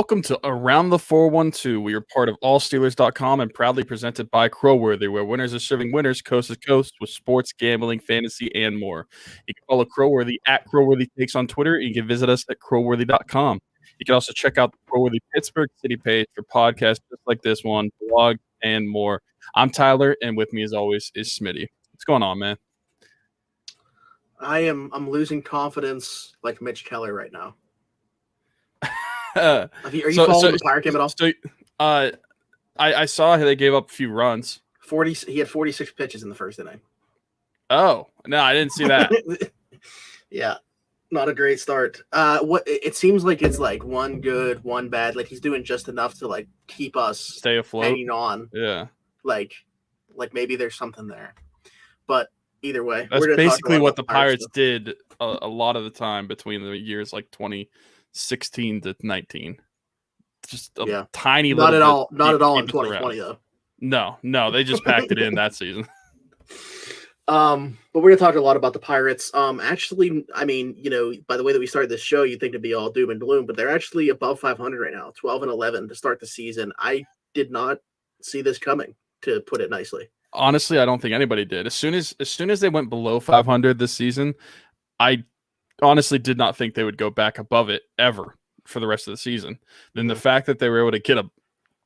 Welcome to Around the 412. We are part of allsteelers.com and proudly presented by Crowworthy, where winners are serving winners coast to coast with sports, gambling, fantasy, and more. You can follow Crowworthy at Crowworthy Takes on Twitter, and you can visit us at crowworthy.com. You can also check out the Crowworthy Pittsburgh City page for podcasts just like this one, blog, and more. I'm Tyler, and with me, as always, is Smitty. What's going on, man? I'm losing confidence like Mitch Keller right now. Are you following the Pirate game at all? I saw they gave up a few runs. He had 46 pitches in the first inning. Oh, no, I didn't see that. Yeah, not a great start. What it seems like it's like one good, one bad. Like he's doing just enough to like keep us stay afloat, hanging on. Yeah, like maybe there's something there. But either way, that's basically what the Pirates did a lot of the time between the years like 2016 to 19. Just a tiny not little not at all in 2020 though. No, they just packed it in that season. But we're gonna talk a lot about the Pirates. Actually, I mean, by the way that we started this show, you'd think it'd be all doom and gloom, but they're actually above 500 right now, 12-11 to start the season. I did not see this coming, to put it nicely. Honestly, I don't think anybody did. As soon as they went below 500 this season, I honestly did not think they would go back above it ever for the rest of the season. Then the fact that they were able to get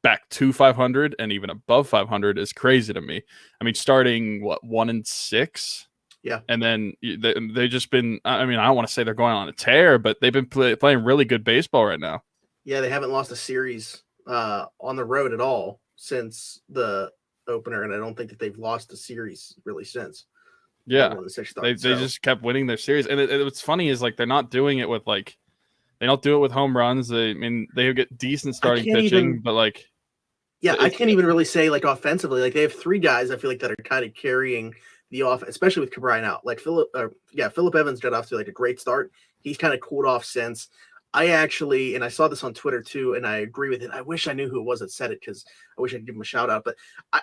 back to 500 and even above 500 is crazy to me. I mean, starting 1-6, yeah, and then they just been. I mean, I don't want to say they're going on a tear, but they've been playing really good baseball right now. Yeah, they haven't lost a series on the road at all since the opener, and I don't think that they've lost a series really since. Yeah, they just kept winning their series, and what's funny is like they're not doing it with like they don't do it with home runs. They get decent starting pitching, but like I can't even really say like offensively. Like they have three guys I feel like that are kind of carrying the offense, especially with Cabrera out. Like Philip Evans got off to like a great start. He's kind of cooled off since. I actually, and I saw this on Twitter too, and I agree with it. I wish I knew who it was that said it because I wish I could give him a shout out. But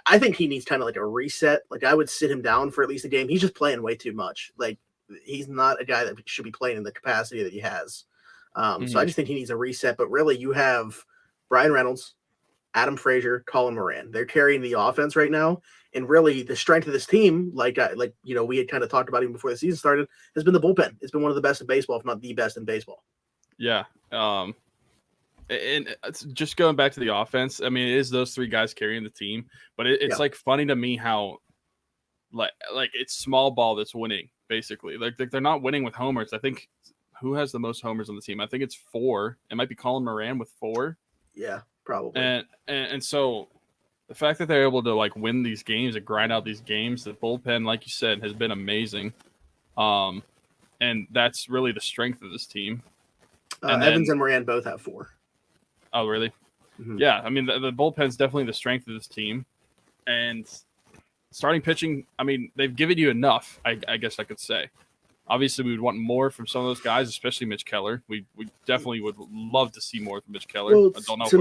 I think he needs kind of like a reset. Like I would sit him down for at least a game. He's just playing way too much. Like he's not a guy that should be playing in the capacity that he has. So I just think he needs a reset. But really, you have Brian Reynolds, Adam Frazier, Colin Moran. They're carrying the offense right now. And really, the strength of this team, like we had kind of talked about even before the season started, has been the bullpen. It's been one of the best in baseball, if not the best in baseball. Yeah. And it's just going back to the offense, I mean, it is those three guys carrying the team, but it's like funny to me how like it's small ball that's winning, basically. Like they're not winning with homers. I think who has the most homers on the team? I think it's 4. It might be Colin Moran with 4. Yeah, probably. And so the fact that they're able to like win these games and grind out these games, the bullpen, like you said, has been amazing. And that's really the strength of this team. Evans and Moran both have 4. Oh, really? Mm-hmm. Yeah. I mean, the bullpen's definitely the strength of this team. And starting pitching, I mean, they've given you enough, I guess I could say. Obviously, we would want more from some of those guys, especially Mitch Keller. We definitely would love to see more from Mitch Keller. Well, I don't know to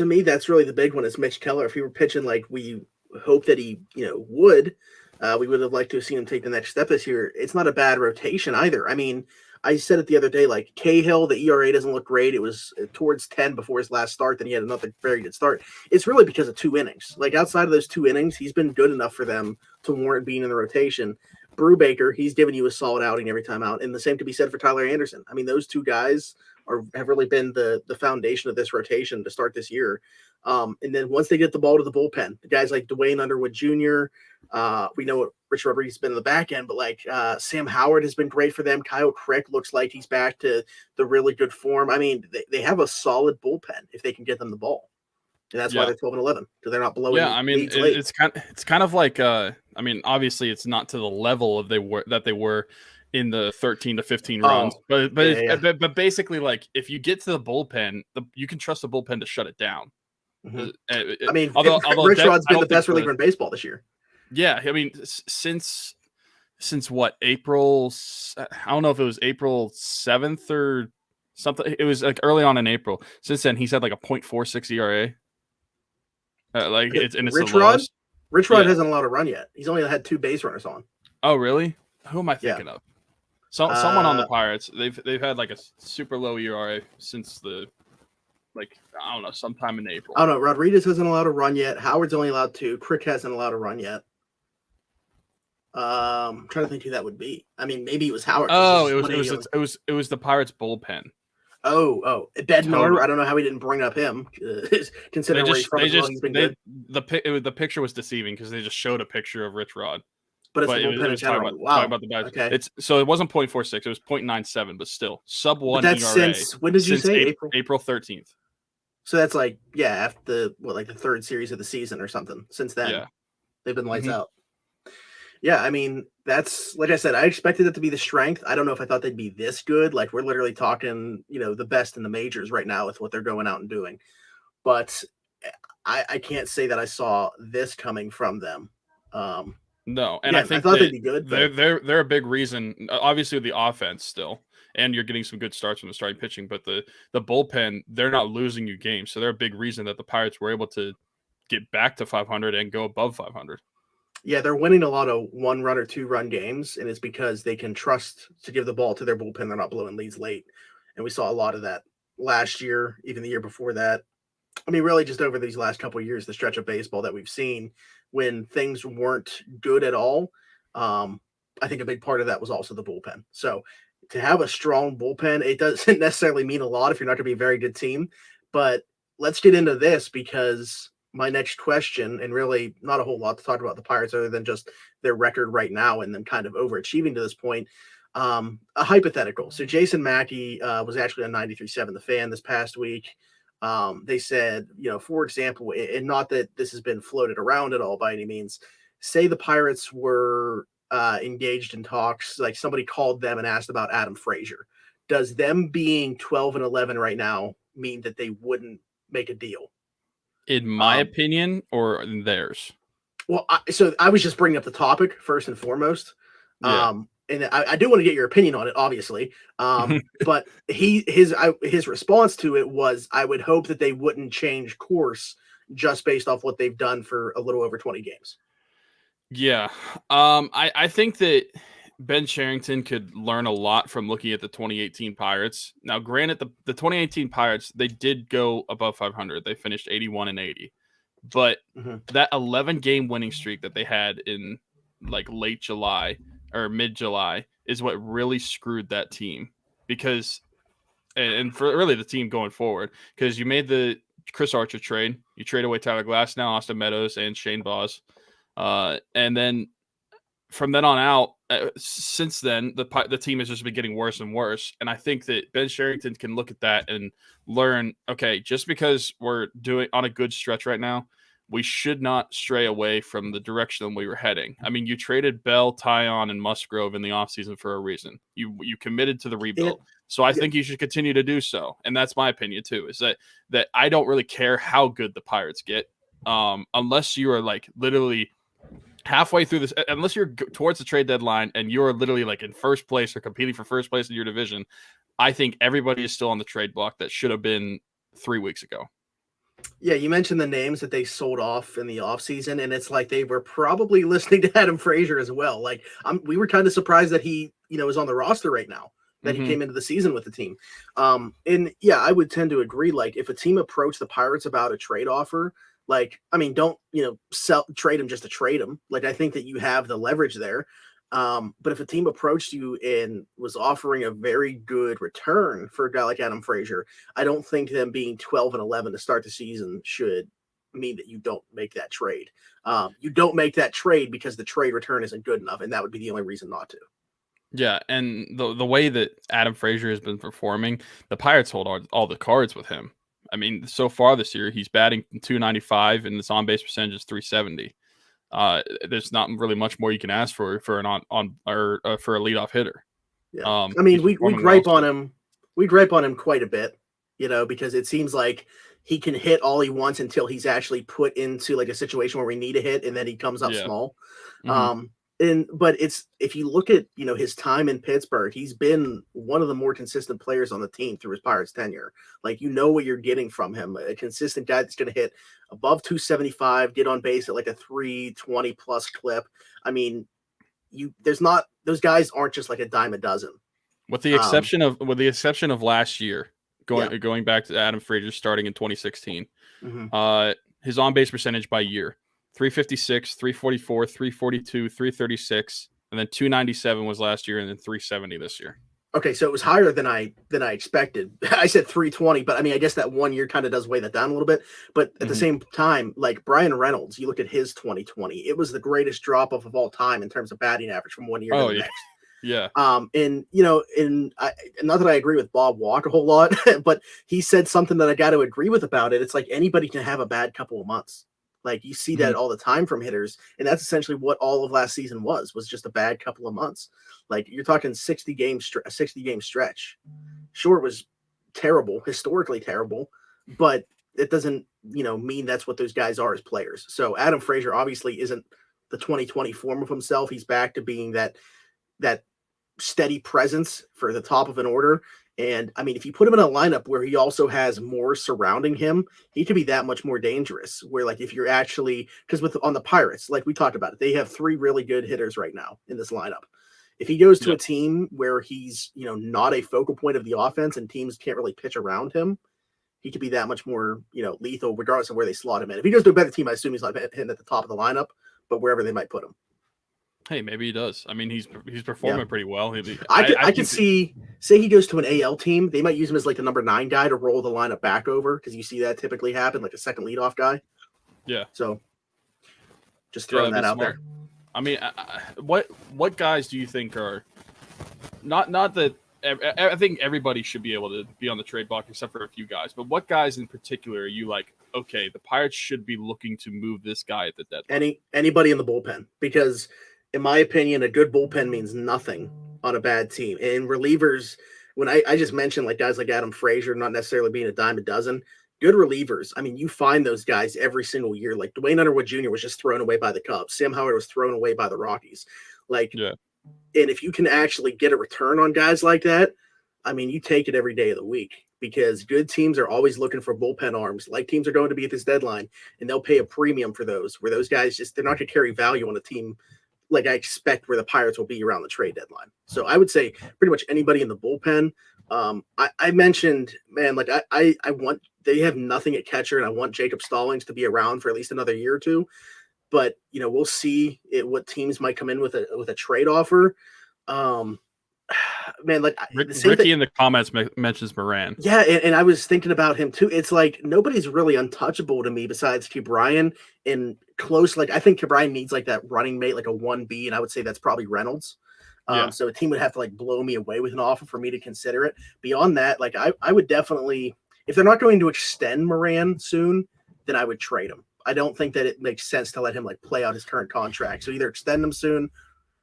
me, that's really the big one is Mitch Keller. If he were pitching like we hope that he would, we would have liked to have seen him take the next step this year. It's not a bad rotation either. I mean, I said it the other day, like Cahill, the ERA doesn't look great. It was towards 10 before his last start. Then he had another very good start. It's really because of 2 innings. Like outside of those 2 innings, he's been good enough for them to warrant being in the rotation. Brubaker, he's given you a solid outing every time out. And the same could be said for Tyler Anderson. I mean, those 2 guys have really been the foundation of this rotation to start this year. And then once they get the ball to the bullpen, the guys like Dwayne Underwood Jr., we know what Rich Rodriguez has been in the back end, but like Sam Howard has been great for them. Kyle Crick looks like he's back to the really good form. I mean, they have a solid bullpen if they can get them the ball. And that's why they're 12-11, because they're not blowing. Yeah, I mean, it's kind of like I mean, obviously it's not to the level of that they were in the 13 to 15 runs, but basically, like if you get to the bullpen, you can trust the bullpen to shut it down. Mm-hmm. I mean, although Rich Rod's been the best reliever in baseball this year. Yeah, I mean, since what, April? I don't know if it was April 7th or something. It was like early on in April. Since then, he's had like a .46 ERA. Rich Rod hasn't allowed a run yet. He's only had 2 base runners on. Oh, really? Who am I thinking of? Someone on the Pirates. They've had like a super low ERA since the like I don't know, sometime in April. I don't know. Rodriguez isn't allowed to run yet. Howard's only allowed 2. Crick hasn't allowed to run yet. I'm trying to think who that would be. I mean, maybe it was Howard. Oh, it was the Pirates bullpen. Bednar. I don't know how we didn't bring up him, considering where he's from. He's been good. The picture was deceiving because they just showed a picture of Rich Rod. But it's the bullpen in general. Talking about the bad. Okay. So it wasn't 0.46, it was 0.97, but still sub 1 ERA. Since when did you say? April 13th. So that's after the third series of the season or something. Since then, they've been lights out. Yeah, I mean, that's like I said, I expected it to be the strength. I don't know if I thought they'd be this good. Like, we're literally talking, the best in the majors right now with what they're going out and doing. But I can't say that I saw this coming from them. No, and I think I thought they'd be good. They're a big reason, obviously, with the offense still, and you're getting some good starts from the starting pitching. But the bullpen, they're not losing you games, so they're a big reason that the Pirates were able to get back to 500 and go above 500. Yeah, they're winning a lot of 1-run or 2-run games, and it's because they can trust to give the ball to their bullpen. They're not blowing leads late, and we saw a lot of that last year, even the year before that. I mean, really, just over these last couple of years, the stretch of baseball that we've seen when things weren't good at all. I think a big part of that was also the bullpen. So to have a strong bullpen, it doesn't necessarily mean a lot if you're not going to be a very good team. But let's get into this because my next question, and really not a whole lot to talk about the Pirates other than just their record right now and them kind of overachieving to this point. A hypothetical. So Jason Mackey was actually on 93.7 The Fan this past week. They said, for example, and not that this has been floated around at all by any means, say the Pirates were engaged in talks, like somebody called them and asked about Adam Frazier. Does them being 12-11 right now mean that they wouldn't make a deal? In my opinion, or in theirs? Well, so I was just bringing up the topic first and foremost. Yeah. And I do want to get your opinion on it, obviously. But his response to it was, I would hope that they wouldn't change course just based off what they've done for a little over 20 games. Yeah. I think that Ben Cherington could learn a lot from looking at the 2018 Pirates. Now, granted, the 2018 Pirates, they did go above 500. They finished 81-80. But that 11-game winning streak that they had in late July or mid-July is what really screwed that team. Because, and for really the team going forward, because you made the Chris Archer trade. You trade away Tyler Glasnow, Austin Meadows, and Shane Baz. And then from then on out, since then, the team has just been getting worse and worse. And I think that Ben Cherington can look at that and learn, okay, just because we're doing on a good stretch right now, we should not stray away from the direction we were heading. I mean, you traded Bell, Tyon, and Musgrove in the offseason for a reason. You committed to the rebuild. So I think you should continue to do so. And that's my opinion too, is that I don't really care how good the Pirates get, unless you are literally halfway through this, unless you're towards the trade deadline and you're literally in first place or competing for first place in your division. I think everybody is still on the trade block that should have been 3 weeks ago. Yeah, you mentioned the names that they sold off in the offseason, and it's like they were probably listening to Adam Frazier as well. We were kind of surprised that he, is on the roster right now, that he came into the season with the team. And yeah, I would tend to agree. If a team approached the Pirates about a trade offer, don't, trade him just to trade him. I think that you have the leverage there. But if a team approached you and was offering a very good return for a guy like Adam Frazier, I don't think them being 12-11 to start the season should mean that you don't make that trade. You don't make that trade because the trade return isn't good enough, and that would be the only reason not to. Yeah, and the way that Adam Frazier has been performing, the Pirates hold all the cards with him. I mean, so far this year, he's batting .295 and his on-base percentage is .370. There's not really much more you can ask for an for a leadoff hitter. Yeah. We gripe on him. We gripe on him quite a bit, because it seems like he can hit all he wants until he's actually put into a situation where we need a hit, and then he comes up small. But if you look at his time in Pittsburgh, he's been one of the more consistent players on the team through his Pirates tenure. What you're getting from him, a consistent guy that's going to hit above 275, get on base at a 320 plus clip. I mean, those guys aren't just a dime a dozen. With the exception of last year, going back to Adam Frazier starting in 2016. Mm-hmm. His on-base percentage by year: 356, 344, 342, 336, and then 297 was last year, and then 370 this year. Okay, so it was higher than I expected. I said 320, but I mean, I guess that 1 year kind of does weigh that down a little bit. But at the same time, like Brian Reynolds, you look at his 2020, it was the greatest drop off of all time in terms of batting average from 1 year to the next. Yeah. And not that I agree with Bob Walk a whole lot, but he said something that I got to agree with about it. It's like anybody can have a bad couple of months. Like you see that all the time from hitters, and that's essentially what all of last season was just a bad couple of months. Like you're talking 60 game stretch. Sure, it was terrible, historically terrible, but it doesn't mean that's what those guys are as players. So Adam Frazier obviously isn't the 2020 form of himself. He's back to being that steady presence for the top of an order. And I mean, if you put him in a lineup where he also has more surrounding him, he could be that much more dangerous. Where like if you're actually, because on the Pirates, like we talked about it, they have 3 really good hitters right now in this lineup. If he goes to a team where he's not a focal point of the offense and teams can't really pitch around him, he could be that much more lethal regardless of where they slot him in. If he goes to a better team, I assume he's not hitting at the top of the lineup, but wherever they might put him. Hey, maybe he does. I mean, he's performing pretty well. I can see, say he goes to an AL team, they might use him as like the number 9 guy to roll the lineup back over because you see that typically happen, like a second leadoff guy. Yeah. So just throwing that out there. I mean, what guys do you think are not that I think everybody should be able to be on the trade block except for a few guys, but what guys in particular are you like, okay, the Pirates should be looking to move this guy at the deadline? Anybody in the bullpen, because in my opinion, a good bullpen means nothing on a bad team. And relievers, when I just mentioned like guys like Adam Frazier, not necessarily being a dime a dozen, good relievers. I mean, you find those guys every single year. Like Dwayne Underwood Jr. was just thrown away by the Cubs. Sam Howard was thrown away by the Rockies. Like, and if you can actually get a return on guys like that, I mean, you take it every day of the week because good teams are always looking for bullpen arms. Like teams are going to be at this deadline, and they'll pay a premium for those. Where those guys they're not going to carry value on a team like I expect where the Pirates will be around the trade deadline. So I would say pretty much anybody in the bullpen. I mentioned, man, like I want, they have nothing at catcher, and I want Jacob Stallings to be around for at least another year or two. But we'll see what teams might come in with a trade offer. Man, like Ricky in the comments mentions Moran. Yeah, and I was thinking about him too. It's like nobody's really untouchable to me besides Ke'Bryan and close. Like I think Ke'Bryan needs like that running mate, like a 1B, and I would say that's probably Reynolds. So a team would have to like blow me away with an offer for me to consider it. Beyond that, like I would definitely, if they're not going to extend Moran soon, then I would trade him. I don't think that it makes sense to let him like play out his current contract. So either extend him soon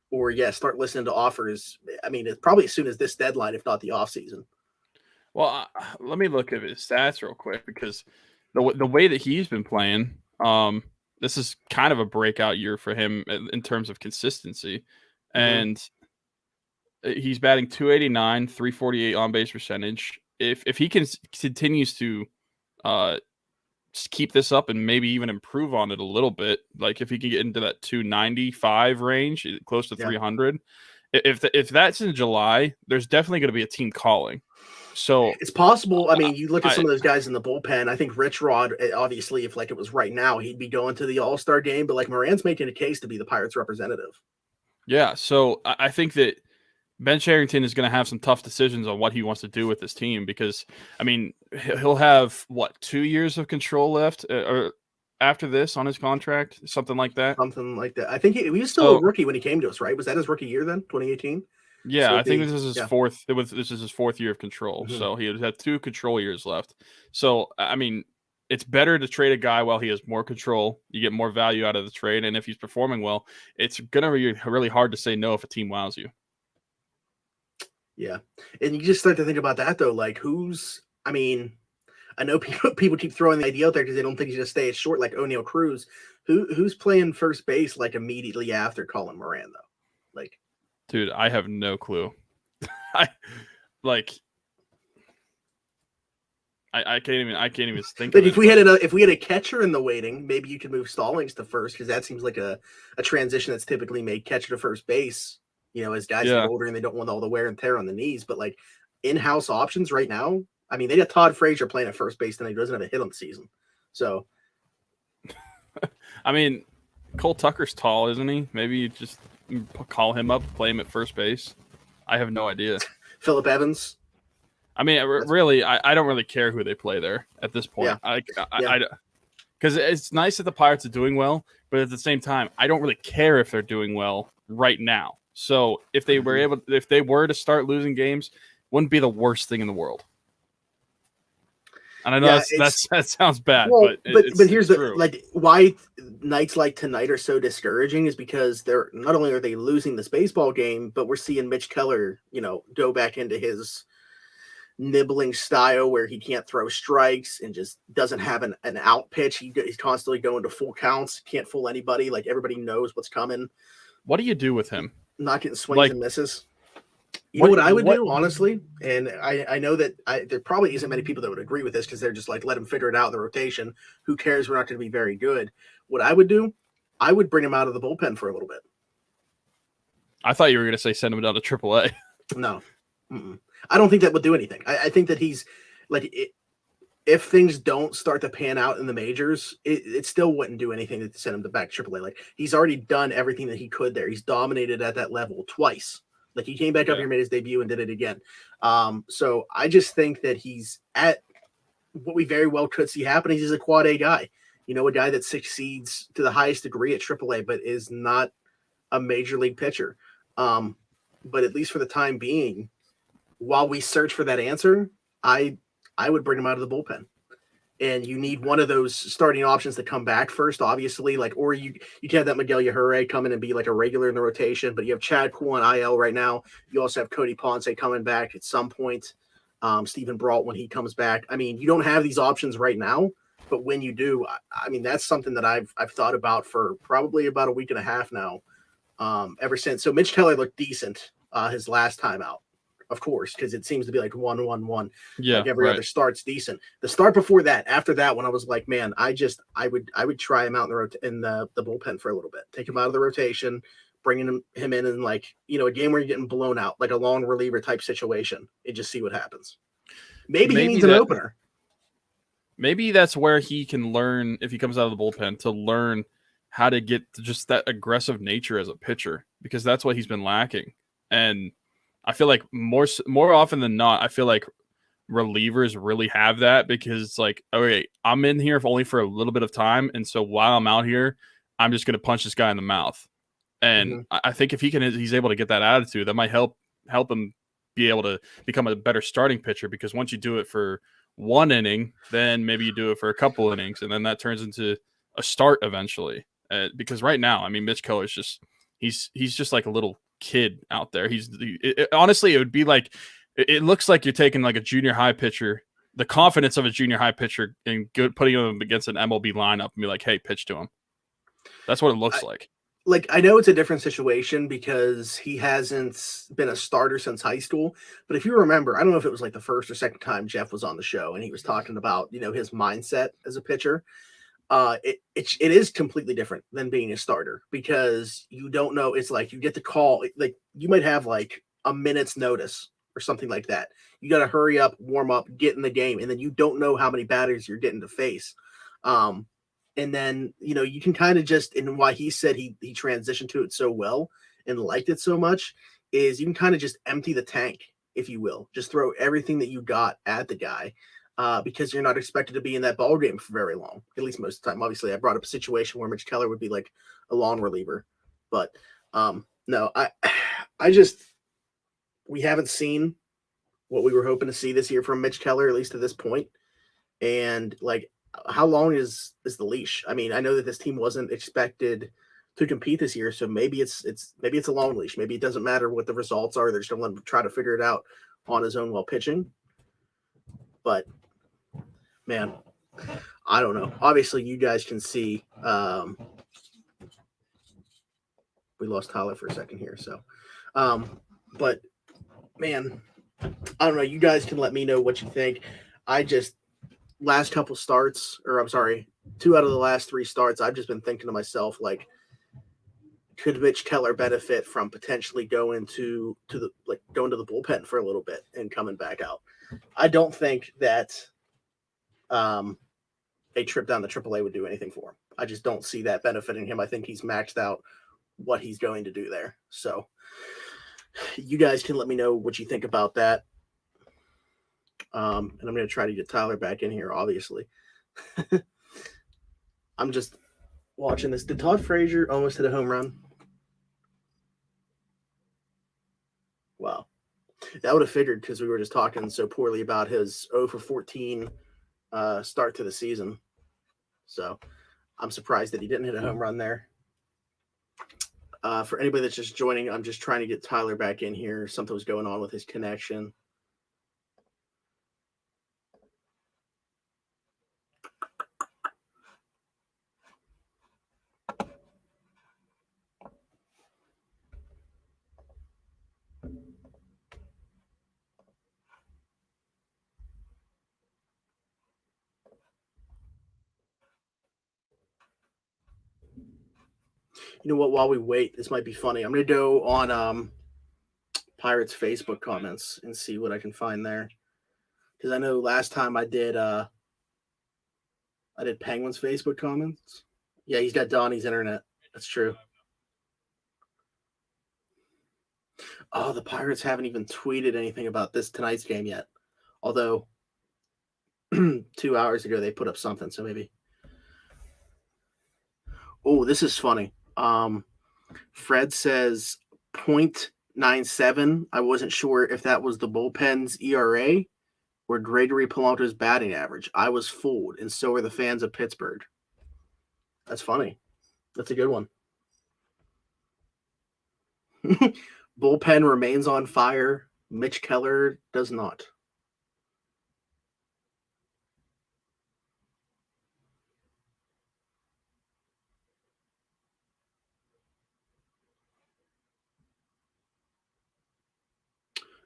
or start listening to offers. I mean, it's probably as soon as this deadline, if not the offseason. Well, let me look at his stats real quick because the way that he's been playing, this is kind of a breakout year for him in terms of consistency. And he's batting 289, 348 on base percentage. If he continues to keep this up and maybe even improve on it a little bit, like if he can get into that 295 range, close to 300, if that's in July, there's definitely going to be a team calling. So it's possible. I mean, you look at some of those guys in the bullpen. I think Rich Rod, obviously, if like it was right now, he'd be going to the All-Star game. But like Moran's making a case to be the Pirates representative. Yeah, so I think that Ben Cherington is going to have some tough decisions on what he wants to do with this team because, I mean, he'll have, 2 years of control left or after this on his contract, something like that? Something like that. I think he was still a rookie when he came to us, right? Was that his rookie year then, 2018? Yeah, so I think this is his fourth. This is his 4th year of control, so he would have 2 control years left. So, I mean, it's better to trade a guy while he has more control. You get more value out of the trade, and if he's performing well, it's going to be really hard to say no if a team wows you. Yeah, and you just start to think about that though. Like, I mean, I know people keep throwing the idea out there because they don't think he's going to stay as short like O'Neal Cruz. Who's playing first base like immediately after Colin Moran though? Like, dude, I have no clue. I can't even think. But if we had a catcher in the waiting, maybe you could move Stallings to first because that seems like a transition that's typically made catcher to first base. As guys get older and they don't want all the wear and tear on the knees. But like in-house options right now, I mean, they got Todd Frazier playing at first base tonight. He doesn't have a hit on the season. So, I mean, Cole Tucker's tall, isn't he? Maybe you just call him up, play him at first base. I have no idea. Phillip Evans. I mean, really, I don't really care who they play there at this point. Yeah. Because it's nice that the Pirates are doing well, but at the same time, I don't really care if they're doing well right now. So if they were to start losing games, wouldn't be the worst thing in the world. And I know that sounds bad, but here's why nights like tonight are so discouraging is because they're not only are they losing this baseball game, but we're seeing Mitch Keller, go back into his nibbling style where he can't throw strikes and just doesn't have an out pitch. He's constantly going to full counts, can't fool anybody. Like everybody knows what's coming. What do you do with him? Not getting swings and misses. You know what I would do, honestly? And I know that there probably isn't many people that would agree with this because they're just like, let him figure it out in the rotation. Who cares? We're not going to be very good. What I would do, I would bring him out of the bullpen for a little bit. I thought you were going to say send him down to AAA. No. I don't think that would do anything. I think that he's like, if things don't start to pan out in the majors, it still wouldn't do anything to send him to back AAA. Like he's already done everything that he could there. He's dominated at that level twice. Like he came back up here, made his debut, and did it again. So I just think that he's at what we very well could see happening. He's a quad A guy, a guy that succeeds to the highest degree at AAA, but is not a major league pitcher. But at least for the time being, while we search for that answer, I would bring him out of the bullpen. And you need one of those starting options to come back first, obviously. Or you can have that Miguel Yajure come in and be like a regular in the rotation, but you have Chad Kuhl on IL right now. You also have Cody Ponce coming back at some point. Stephen Brault when he comes back. I mean, you don't have these options right now, but when you do, I mean, that's something that I've thought about for probably about a week and a half now, ever since. So Mitch Keller looked decent his last time out. Of course, because it seems to be like 1-1-1. Yeah, like every other start's decent. The start before that, after that, when I was like, man, I would try him out in the bullpen for a little bit, take him out of the rotation, bringing him in like a game where you're getting blown out, like a long reliever type situation, and just see what happens. Maybe he needs an opener. Maybe that's where he can learn if he comes out of the bullpen to learn how to get to just that aggressive nature as a pitcher, because that's what he's been lacking. And I feel like more often than not, I feel like relievers really have that because it's like, okay, I'm in here only for a little bit of time. And so while I'm out here, I'm just going to punch this guy in the mouth. And I think if he's able to get that attitude, that might help him be able to become a better starting pitcher, because once you do it for one inning, then maybe you do it for a couple innings, and then that turns into a start eventually. Because right now, I mean, Mitch Keller is just, he's just like a little kid out there. Honestly, it would be like, it looks like you're taking like a junior high pitcher, the confidence of a junior high pitcher, and putting him against an MLB lineup and be like, hey, pitch to him. That's what it looks like. Like, I know it's a different situation because he hasn't been a starter since high school. But if you remember, I don't know if it was like the first or second time Jeff was on the show and he was talking about, his mindset as a pitcher. It is completely different than being a starter because you don't know. It's like you get the call, like you might have like a minute's notice or something like that. You got to hurry up, warm up, get in the game, and then you don't know how many batters you're getting to face. And then, you can kind of just, and why he said he transitioned to it so well and liked it so much is you can kind of just empty the tank, if you will. Just throw everything that you got at the guy. Because you're not expected to be in that ball game for very long, at least most of the time. Obviously, I brought up a situation where Mitch Keller would be like a long reliever, but no, we haven't seen what we were hoping to see this year from Mitch Keller, at least to this point. And like, how long is the leash? I mean, I know that this team wasn't expected to compete this year, so maybe it's a long leash. Maybe it doesn't matter what the results are. They're just going to let him try to figure it out on his own while pitching. But man, I don't know. Obviously, you guys can see we lost Tyler for a second here. So, but man, I don't know. You guys can let me know what you think. Last couple starts, or I'm sorry, 2 out of the last 3 starts, I've just been thinking to myself, like, could Mitch Keller benefit from potentially going to the bullpen for a little bit and coming back out? I don't think that a trip down to AAA would do anything for him. I just don't see that benefiting him. I think he's maxed out what he's going to do there. So you guys can let me know what you think about that. And I'm going to try to get Tyler back in here, obviously. I'm just watching this. Did Todd Frazier almost hit a home run? Wow. That would have figured because we were just talking so poorly about his 0 for 14 start to the season. So I'm surprised that he didn't hit a home run there. For anybody that's just joining, I'm just trying to get Tyler back in here. Something was going on with his connection. You know what? While we wait, this might be funny. I'm going to go on Pirates Facebook comments and see what I can find there. Because I know last time I did Penguins Facebook comments. Yeah, he's got Donnie's internet. That's true. Oh, the Pirates haven't even tweeted anything about tonight's game yet. Although 2 hours ago they put up something, so maybe. Oh, this is funny. Fred says 0.97. I wasn't sure if that was the bullpen's ERA or Gregory Polanco's batting average. I was fooled, and so are the fans of Pittsburgh. That's funny. That's a good one. Bullpen remains on fire. Mitch Keller does not.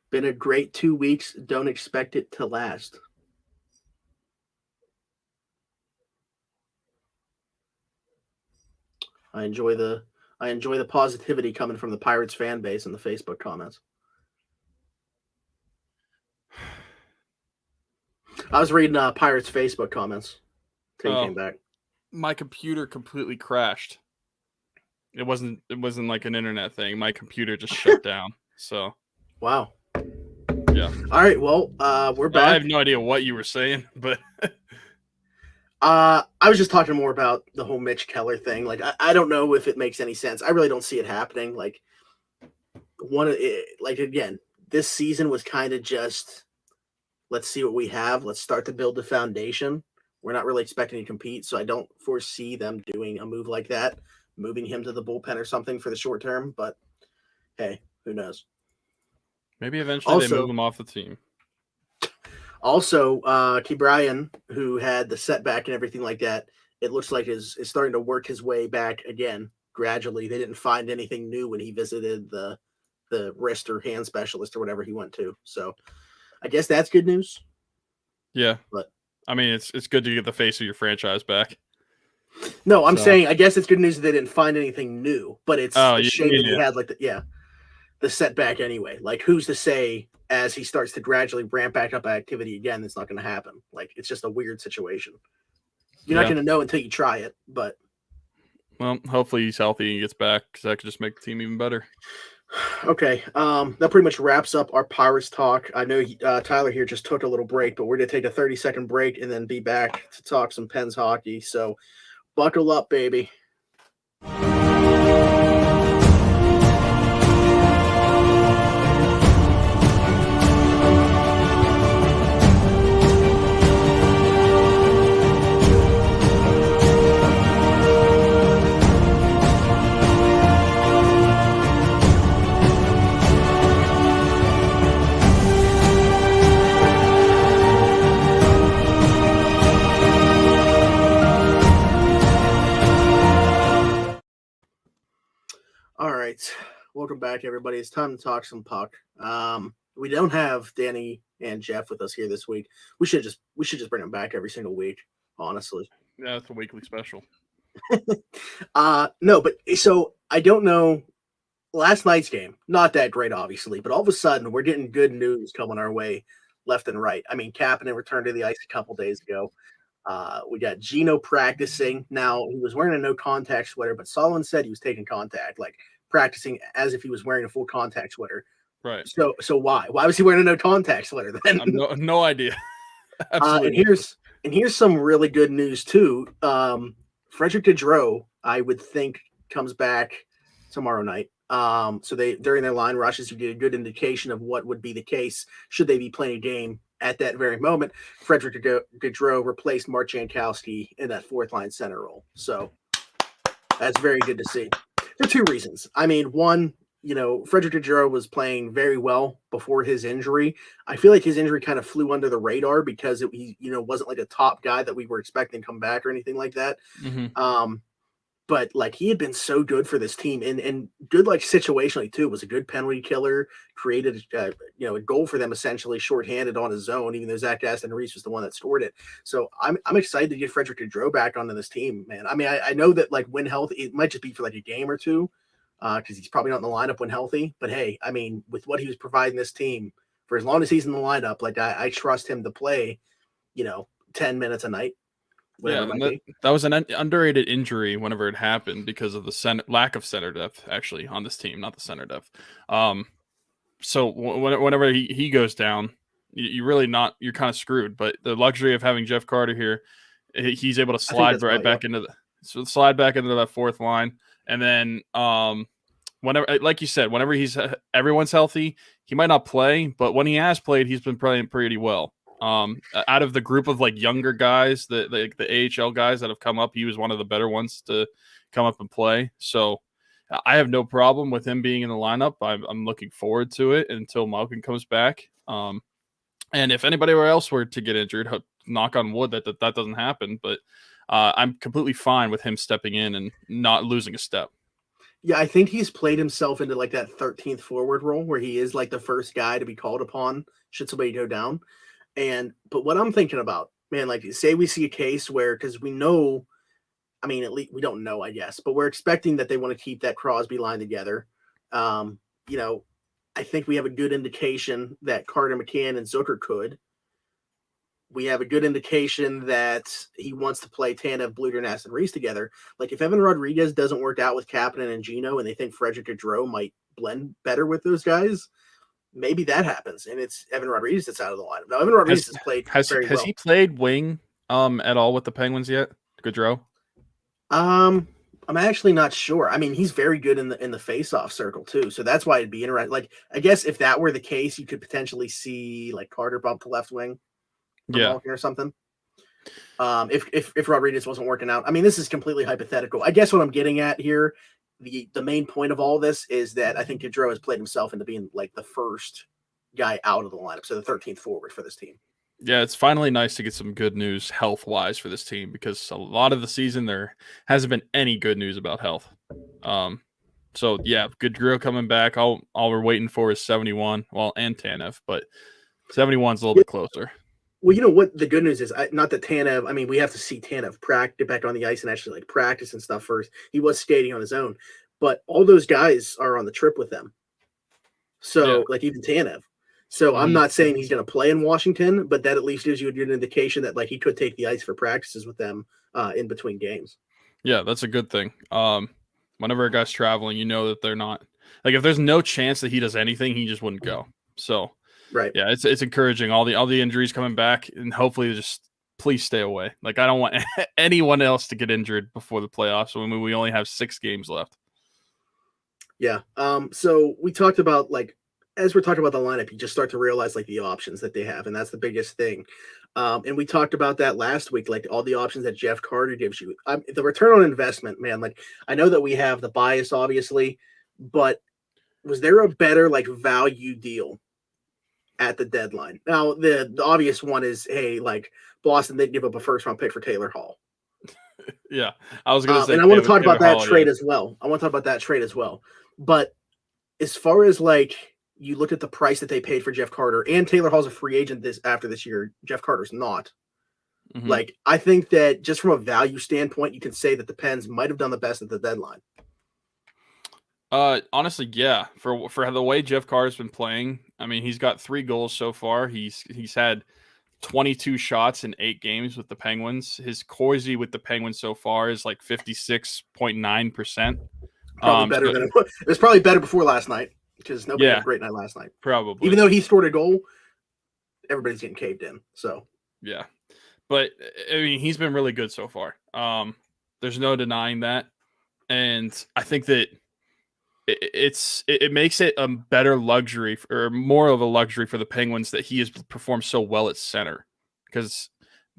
Been a great 2 weeks. Don't expect it to last. I enjoy the positivity coming from the Pirates fan base in the Facebook comments. I was reading Pirates Facebook comments until you came back. My computer completely crashed. It wasn't like an internet thing. My computer just shut down. So wow. Yeah. All right. Well, we're back. I have no idea what you were saying, but I was just talking more about the whole Mitch Keller thing. Like, I don't know if it makes any sense. I really don't see it happening. Like, again, this season was kind of just, let's see what we have. Let's start to build the foundation. We're not really expecting to compete, so I don't foresee them doing a move like that, moving him to the bullpen or something for the short term. But hey, who knows? Maybe eventually they move him off the team. Also, Key Bryan, who had the setback and everything like that, it looks like is starting to work his way back again gradually. They didn't find anything new when he visited the wrist or hand specialist or whatever he went to. So I guess that's good news. Yeah. But I mean, it's good to get the face of your franchise back. No, I'm saying I guess it's good news that they didn't find anything new, but it's a shame that he had the setback anyway. Like, who's to say as he starts to gradually ramp back up activity again, that's not going to happen. Like, it's just a weird situation. You're not going to know until you try it, but. Well, hopefully he's healthy and gets back because that could just make the team even better. Okay. That pretty much wraps up our Pirates talk. I know Tyler here just took a little break, but we're going to take a 30-second break and then be back to talk some Pens hockey. So buckle up, baby. All right, welcome back, everybody. It's time to talk some puck. We don't have Danny and Jeff with us here this week. We should just bring them back every single week, honestly. Yeah, it's a weekly special. No, but so I don't know. Last night's game, not that great, obviously, but all of a sudden we're getting good news coming our way left and right. I mean, Kapanen returned to the ice a couple days ago. We got Gino practicing. Now, he was wearing a no contact sweater, but Solomon said he was taking contact, like practicing as if he was wearing a full contact sweater. Right. So why? Why was he wearing a no contact sweater then? No idea. Absolutely. And here's some really good news too. Frederick Gaudreau, I would think, comes back tomorrow night. So they during their line rushes, you get a good indication of what would be the case should they be playing a game at that very moment. Frederick Gaudreau replaced Mark Jankowski in that fourth line center role. So that's very good to see. For two reasons. I mean, one, Frederick Gaudreau was playing very well before his injury. I feel like his injury kind of flew under the radar because he wasn't like a top guy that we were expecting to come back or anything like that. Mm-hmm. But like he had been so good for this team and good like situationally too. Was a good penalty killer, created a goal for them essentially shorthanded on his own, even though Zach Aston Reese was the one that scored it. So I'm excited to get Frederick Gaudreau back onto this team, man. I mean, I know that like when healthy, it might just be for like a game or two, because he's probably not in the lineup when healthy. But hey, I mean, with what he was providing this team for as long as he's in the lineup, like I trust him to play, 10 minutes a night. Yeah, that was an underrated injury whenever it happened because of the lack of center depth actually on this team, not the center depth. So whenever he goes down, you're kind of screwed. But the luxury of having Jeff Carter here, he's able to slide back into that fourth line, and then whenever, like you said, whenever everyone's healthy, he might not play, but when he has played, he's been playing pretty well. Out of the group of like younger guys, the AHL guys that have come up, he was one of the better ones to come up and play. So I have no problem with him being in the lineup. I'm looking forward to it until Malkin comes back. And if anybody else were to get injured, knock on wood that doesn't happen. But I'm completely fine with him stepping in and not losing a step. Yeah, I think he's played himself into like that 13th forward role where he is like the first guy to be called upon should somebody go down. But what I'm thinking about, man, like say we see a case where, because we know, I mean, at least we don't know, I guess, but we're expecting that they want to keep that Crosby line together. I think we have a good indication that Carter McCann and Zucker could. We have a good indication that he wants to play Tanev, Bluter, and Aston Reese together. Like if Evan Rodriguez doesn't work out with Kapanen and Gino, and they think Frederick Gaudreau might blend better with those guys, maybe that happens, and it's Evan Rodriguez that's out of the lineup. Now, Evan Rodriguez has played very well. Has he played wing at all with the Penguins yet, Gaudreau? I'm actually not sure. I mean, he's very good in the face-off circle too, so that's why it'd be interesting. Like, I guess if that were the case, you could potentially see like Carter bump to left wing, or something. If Rodriguez wasn't working out, I mean, this is completely hypothetical. I guess what I'm getting at here, the main point of all this is that I think Gaudreau has played himself into being like the first guy out of the lineup, so the 13th forward for this team. Yeah, it's finally nice to get some good news health-wise for this team because a lot of the season there hasn't been any good news about health. So yeah, Gaudreau coming back. All we're waiting for is 71. Well, and Tanev, but 71's a little bit closer. Well, you know what the good news is? Not that Tanev. I mean, we have to see Tanev get back on the ice and actually like practice and stuff first. He was skating on his own, but all those guys are on the trip with them. So, like even Tanev. So I'm not saying he's going to play in Washington, but that at least gives you a good indication that like he could take the ice for practices with them in between games. Yeah, that's a good thing. Whenever a guy's traveling, you know that they're not like if there's no chance that he does anything, he just wouldn't go. So. Right. Yeah, it's encouraging. All the injuries coming back, and hopefully just please stay away. Like I don't want anyone else to get injured before the playoffs. When we only have 6 games left. Yeah. So we talked about as we're talking about the lineup, you just start to realize like the options that they have, and that's the biggest thing. And we talked about that last week, like all the options that Jeff Carter gives you. The return on investment, man. Like I know that we have the bias, obviously, but was there a better like value deal at the deadline? Now, the obvious one is, hey, like Boston didn't give up a first-round pick for Taylor Hall. Yeah, I was going to say, and I want to talk about that trade as well. But as far as like you look at the price that they paid for Jeff Carter, and Taylor Hall's a free agent after this year, Jeff Carter's not. Mhm. Like, I think that just from a value standpoint, you can say that the Pens might have done the best at the deadline. Honestly, yeah. For the way Jeff Carter's been playing, I mean, he's got 3 goals so far. He's had 22 shots in 8 games with the Penguins. His Corsi with the Penguins so far is like 56.9%. Probably better So than it was probably better before last night because nobody had yeah, a great night last night. probably. Even though he scored a goal, everybody's getting caved in. So Yeah. But I mean, he's been really good so far. There's no denying that. And I think that it makes it a better luxury or more of a luxury for the Penguins that he has performed so well at center, because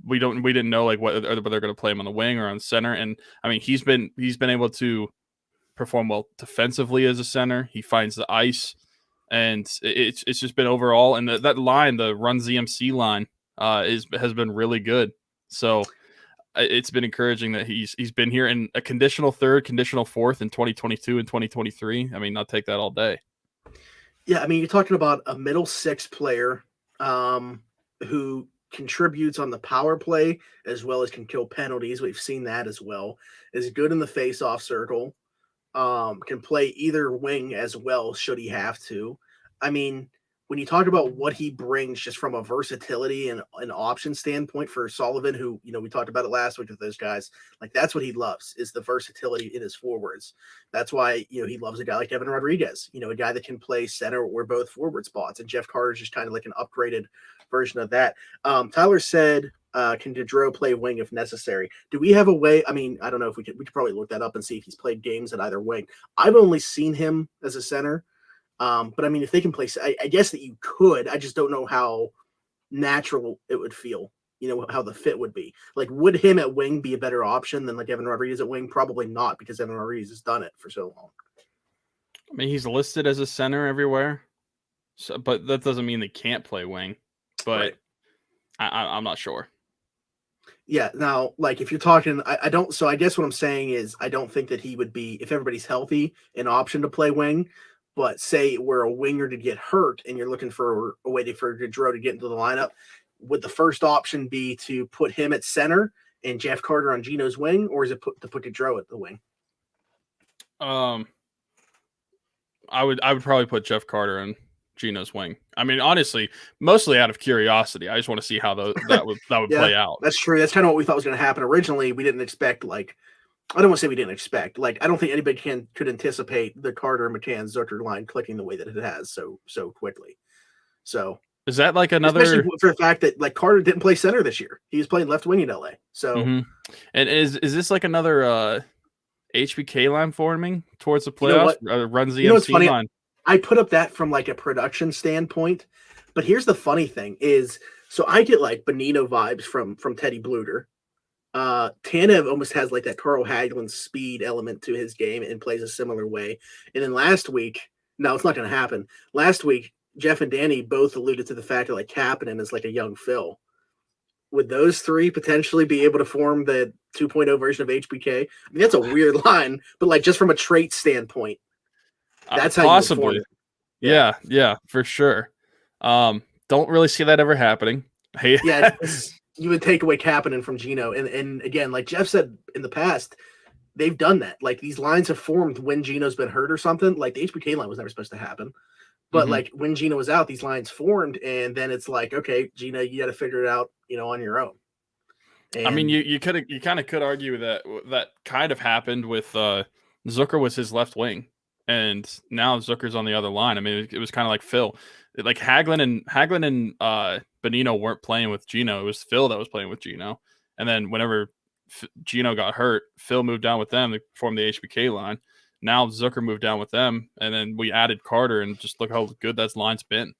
we didn't know like whether they're going to play him on the wing or on center. And I mean, he's been able to perform well defensively as a center. He finds the ice, and it's just been overall. And that line, the Run ZMC line, has been really good. So it's been encouraging that he's been here in a conditional third, conditional fourth in 2022 and 2023. I mean, I'll take that all day. yeah, I mean, you're talking about a middle six player who contributes on the power play as well as can kill penalties. We've seen that as well. Is good in the face-off circle. Can play either wing as well should he have to. I mean, when you talk about what he brings just from a versatility and an option standpoint for Sullivan, who, we talked about it last week with those guys, like that's what he loves is the versatility in his forwards. That's why, he loves a guy like Evan Rodriguez, a guy that can play center or both forward spots. And Jeff Carter is just kind of like an upgraded version of that. Tyler said, can Gaudreau play wing if necessary? Do we have a way? I mean, I don't know if we could probably look that up and see if he's played games at either wing. I've only seen him as a center. But I mean, if they can play, I guess that you could. I just don't know how natural it would feel, how the fit would be. Like, would him at wing be a better option than like Evan Rodriguez at wing? Probably not, because Evan Rodriguez has done it for so long. I mean, he's listed as a center everywhere, so, but that doesn't mean they can't play wing. But right. I'm not sure. Yeah. Now, like if you're talking, I don't. So I guess what I'm saying is I don't think that he would be, if everybody's healthy, an option to play wing. But say we're a winger to get hurt and you're looking for a way for Gaudreau to get into the lineup, would the first option be to put him at center and Jeff Carter on Gino's wing, or is it to put Gaudreau at the wing? I would probably put Jeff Carter on Gino's wing. I mean, honestly, mostly out of curiosity. I just want to see how that would yeah, play out. That's true. That's kind of what we thought was going to happen originally. We didn't expect I don't want to say we didn't expect. I don't think anybody could anticipate the Carter, McCann, Zucker line clicking the way that it has so quickly. So is that like another, especially for the fact that Carter didn't play center this year? He was playing left wing in LA. So, and is this like another HBK line forming towards the playoffs? Runs the MC line. I put up that from like a production standpoint, but here's the funny thing is, so I get like Bonino vibes from Teddy Bluter. Tanev almost has like that Carl Hagelin speed element to his game and plays a similar way. And then last week, no, it's not going to happen. Last week, Jeff and Danny both alluded to the fact that like Kapanen is like a young Phil. Would those three potentially be able to form the 2.0 version of HBK? I mean, that's a weird line, but like just from a trait standpoint, that's how possibly. You would form it. Yeah, for sure. Don't really see that ever happening. Yeah, you would take away Kapanen from Gino. And again, like Jeff said in the past, they've done that. Like these lines have formed when Gino's been hurt or something. Like the HBK line was never supposed to happen. But like when Gino was out, these lines formed, and then it's like, okay, Gino, you got to figure it out, on your own. And I mean, you kind of could argue that kind of happened with Zucker was his left wing, and now Zucker's on the other line. I mean, it was kind of like Phil, like Hagelin and Bonino weren't playing with Gino. It was Phil that was playing with Gino, and then whenever Gino got hurt, Phil moved down with them to form the HBK line. Now Zucker moved down with them, and then we added Carter, and just look how good that line's been.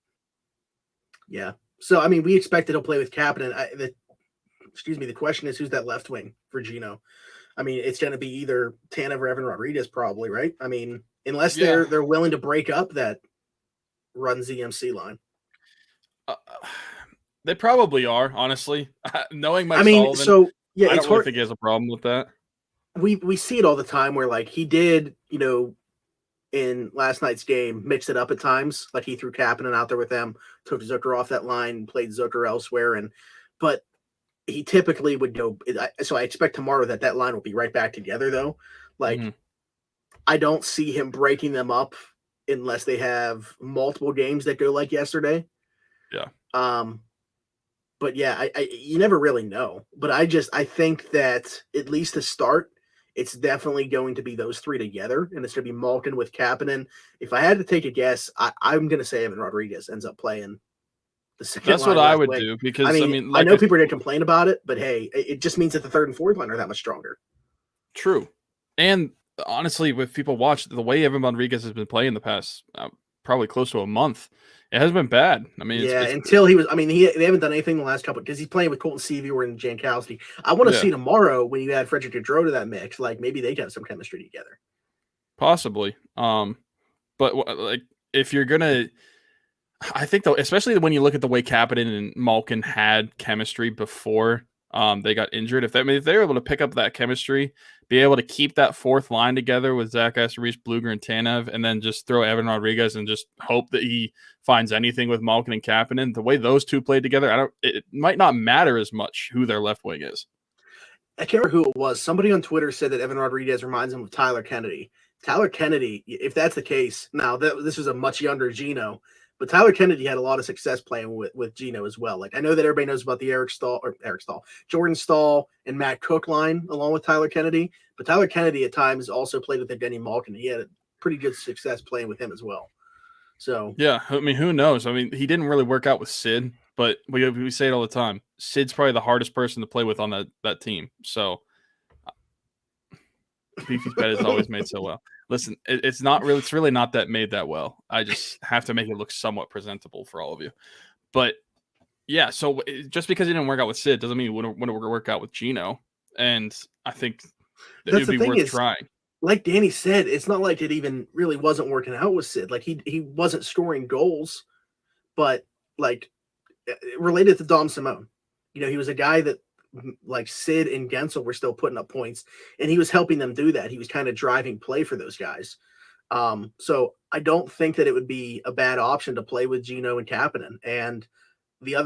Yeah. So, I mean, we expected he'll play with Kapanen. The question is, who's that left wing for Gino? I mean, it's going to be either Tanev or Evan Rodriguez probably, right? I mean, unless they're willing to break up that Run ZMC line. They probably are, honestly. Knowing Mike Sullivan, I don't really think he has a problem with that. We see it all the time where like he did, in last night's game, mixed it up at times. Like he threw Kapanen out there with them, took Zucker off that line, played Zucker elsewhere. But he typically would go. So I expect tomorrow that line will be right back together, though. Like, I don't see him breaking them up unless they have multiple games that go like yesterday. Yeah. But yeah, you never really know. But I think that at least to start, it's definitely going to be those three together, and it's going to be Malkin with Kapanen. If I had to take a guess, I'm going to say Evan Rodriguez ends up playing the second That's line what I left would wing. do because, I mean, I know people are going to complain about it, but hey, it just means that the third and fourth line are that much stronger. True. And honestly, with people watch the way Evan Rodriguez has been playing the past probably close to a month, it has been bad. I mean, until he was. I mean, they haven't done anything the last couple because he's playing with Colton Sevier and Jankowski. I want to see tomorrow when you add Frederick Gaudreau to that mix, like maybe they have some chemistry together. Possibly. But like if you're gonna, I think though, especially when you look at the way Kapanen and Malkin had chemistry before they got injured, if they're able to pick up that chemistry, be able to keep that fourth line together with Zach Aston-Reese, Bluger, and Tanev, and then just throw Evan Rodriguez and just hope that he finds anything with Malkin and Kapanen, the way those two played together, it might not matter as much who their left wing is. I can't remember who it was. Somebody on Twitter said that Evan Rodriguez reminds him of Tyler Kennedy. Tyler Kennedy, if that's the case, now this was a much younger Gino, but Tyler Kennedy had a lot of success playing with Gino as well. Like, I know that everybody knows about the Jordan Stahl and Matt Cook line along with Tyler Kennedy, but Tyler Kennedy at times also played with Denny Malkin. He had a pretty good success playing with him as well. So yeah, I mean, who knows? I mean, he didn't really work out with Sid, but we say it all the time. Sid's probably the hardest person to play with on that team. So Beefy's bet is always made so well. Listen, it's really not that made that well. I just have to make it look somewhat presentable for all of you. But yeah, so just because he didn't work out with Sid doesn't mean he wouldn't work out with Gino. And I think that it would be worth trying. Like Danny said, it's not like it even really wasn't working out with Sid. Like he wasn't scoring goals, but like related to Dom Simone, he was a guy that like Sid and Gensel were still putting up points, and he was helping them do that. He was kind of driving play for those guys. So I don't think that it would be a bad option to play with Gino and Kapanen. And the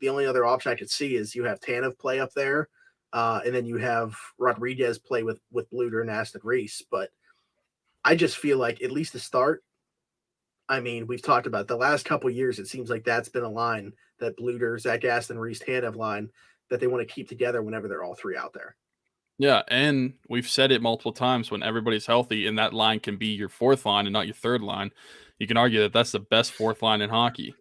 only other option I could see is you have Tanev play up there, and then you have Rodriguez play with Bluder and Aston-Reese. But I just feel like, at least to start, I mean, we've talked about the last couple of years, it seems like that's been a line that Bluder, Zach Aston-Reese, Tanev line that they want to keep together whenever they're all three out there. Yeah, and we've said it multiple times, when everybody's healthy and that line can be your fourth line and not your third line, you can argue that that's the best fourth line in hockey.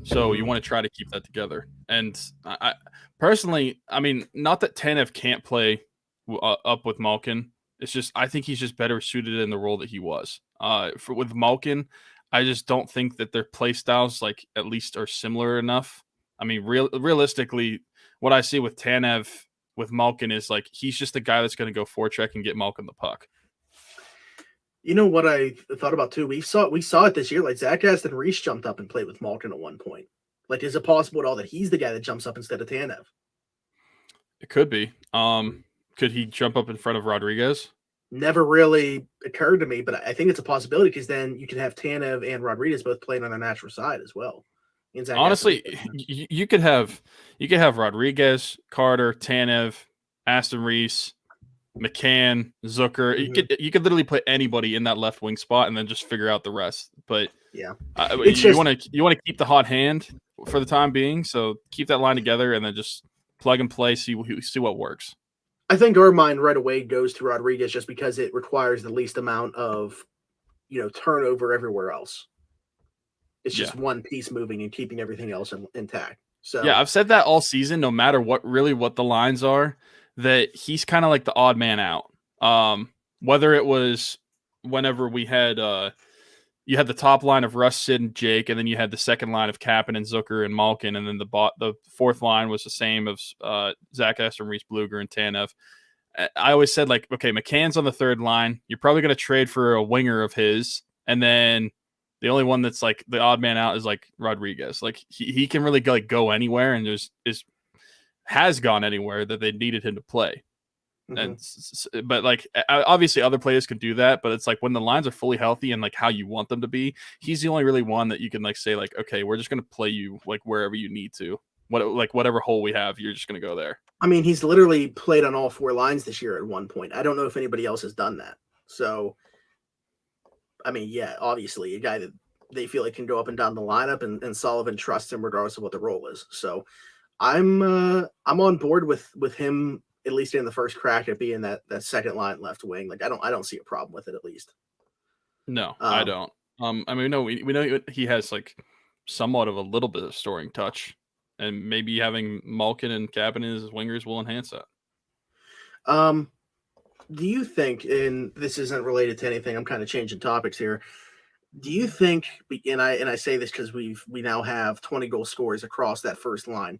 So you want to try to keep that together. And I personally, I mean, not that Tanev can't play up with Malkin. It's just, I think he's just better suited in the role that he was. With Malkin, I just don't think that their play styles, like, at least are similar enough. I mean, realistically, what I see with Tanev with Malkin is like, he's just the guy that's going to go forecheck and get Malkin the puck. You know what I thought about too? We saw it this year. Like, Zach Aston-Reese jumped up and played with Malkin at one point. Like, is it possible at all that he's the guy that jumps up instead of Tanev? It could be. Could he jump up in front of Rodriguez? Never really occurred to me, but I think it's a possibility, because then you can have Tanev and Rodriguez both playing on their natural side as well. Honestly, you could have Rodriguez, Carter, Tanev, Aston-Reese, McCann, Zucker. Mm-hmm. You could literally put anybody in that left wing spot and then just figure out the rest. But yeah, you want to keep the hot hand for the time being. So keep that line together and then just plug and play. See what works. I think our mind right away goes to Rodriguez just because it requires the least amount of turnover everywhere else. It's just one piece moving and keeping everything else intact. So yeah, I've said that all season, no matter what the lines are, that he's kind of like the odd man out. Whether it was whenever we had you had the top line of Russ, Sid, and Jake, and then you had the second line of Kapanen and Zucker and Malkin, and then the fourth line was the same of Zach Aston-Reese, Bluger, and Tanev. I always said, like, okay, McCann's on the third line. You're probably going to trade for a winger of his, and then the only one that's like the odd man out is like Rodriguez. Like, he can really go anywhere, and has gone anywhere that they needed him to play. Mm-hmm. But like, obviously other players could do that, but it's like when the lines are fully healthy and like how you want them to be, he's the only really one that you can like say like, okay, we're just going to play you like wherever you need to. whatever hole we have, you're just going to go there. I mean, he's literally played on all 4 lines this year at one point. I don't know if anybody else has done that. So, I mean, yeah, obviously a guy that they feel like can go up and down the lineup, and Sullivan trusts him regardless of what the role is. So I'm on board with him at least in the first crack at being that second line left wing. Like I don't see a problem with it at least. No, I don't. I mean, no, we know he has like somewhat of a little bit of scoring touch, and maybe having Malkin and Cabin as wingers will enhance that. Do you think, and this isn't related to anything, I'm kind of changing topics here. Do you think, and I say this because we now have 20 goal scorers across that first line.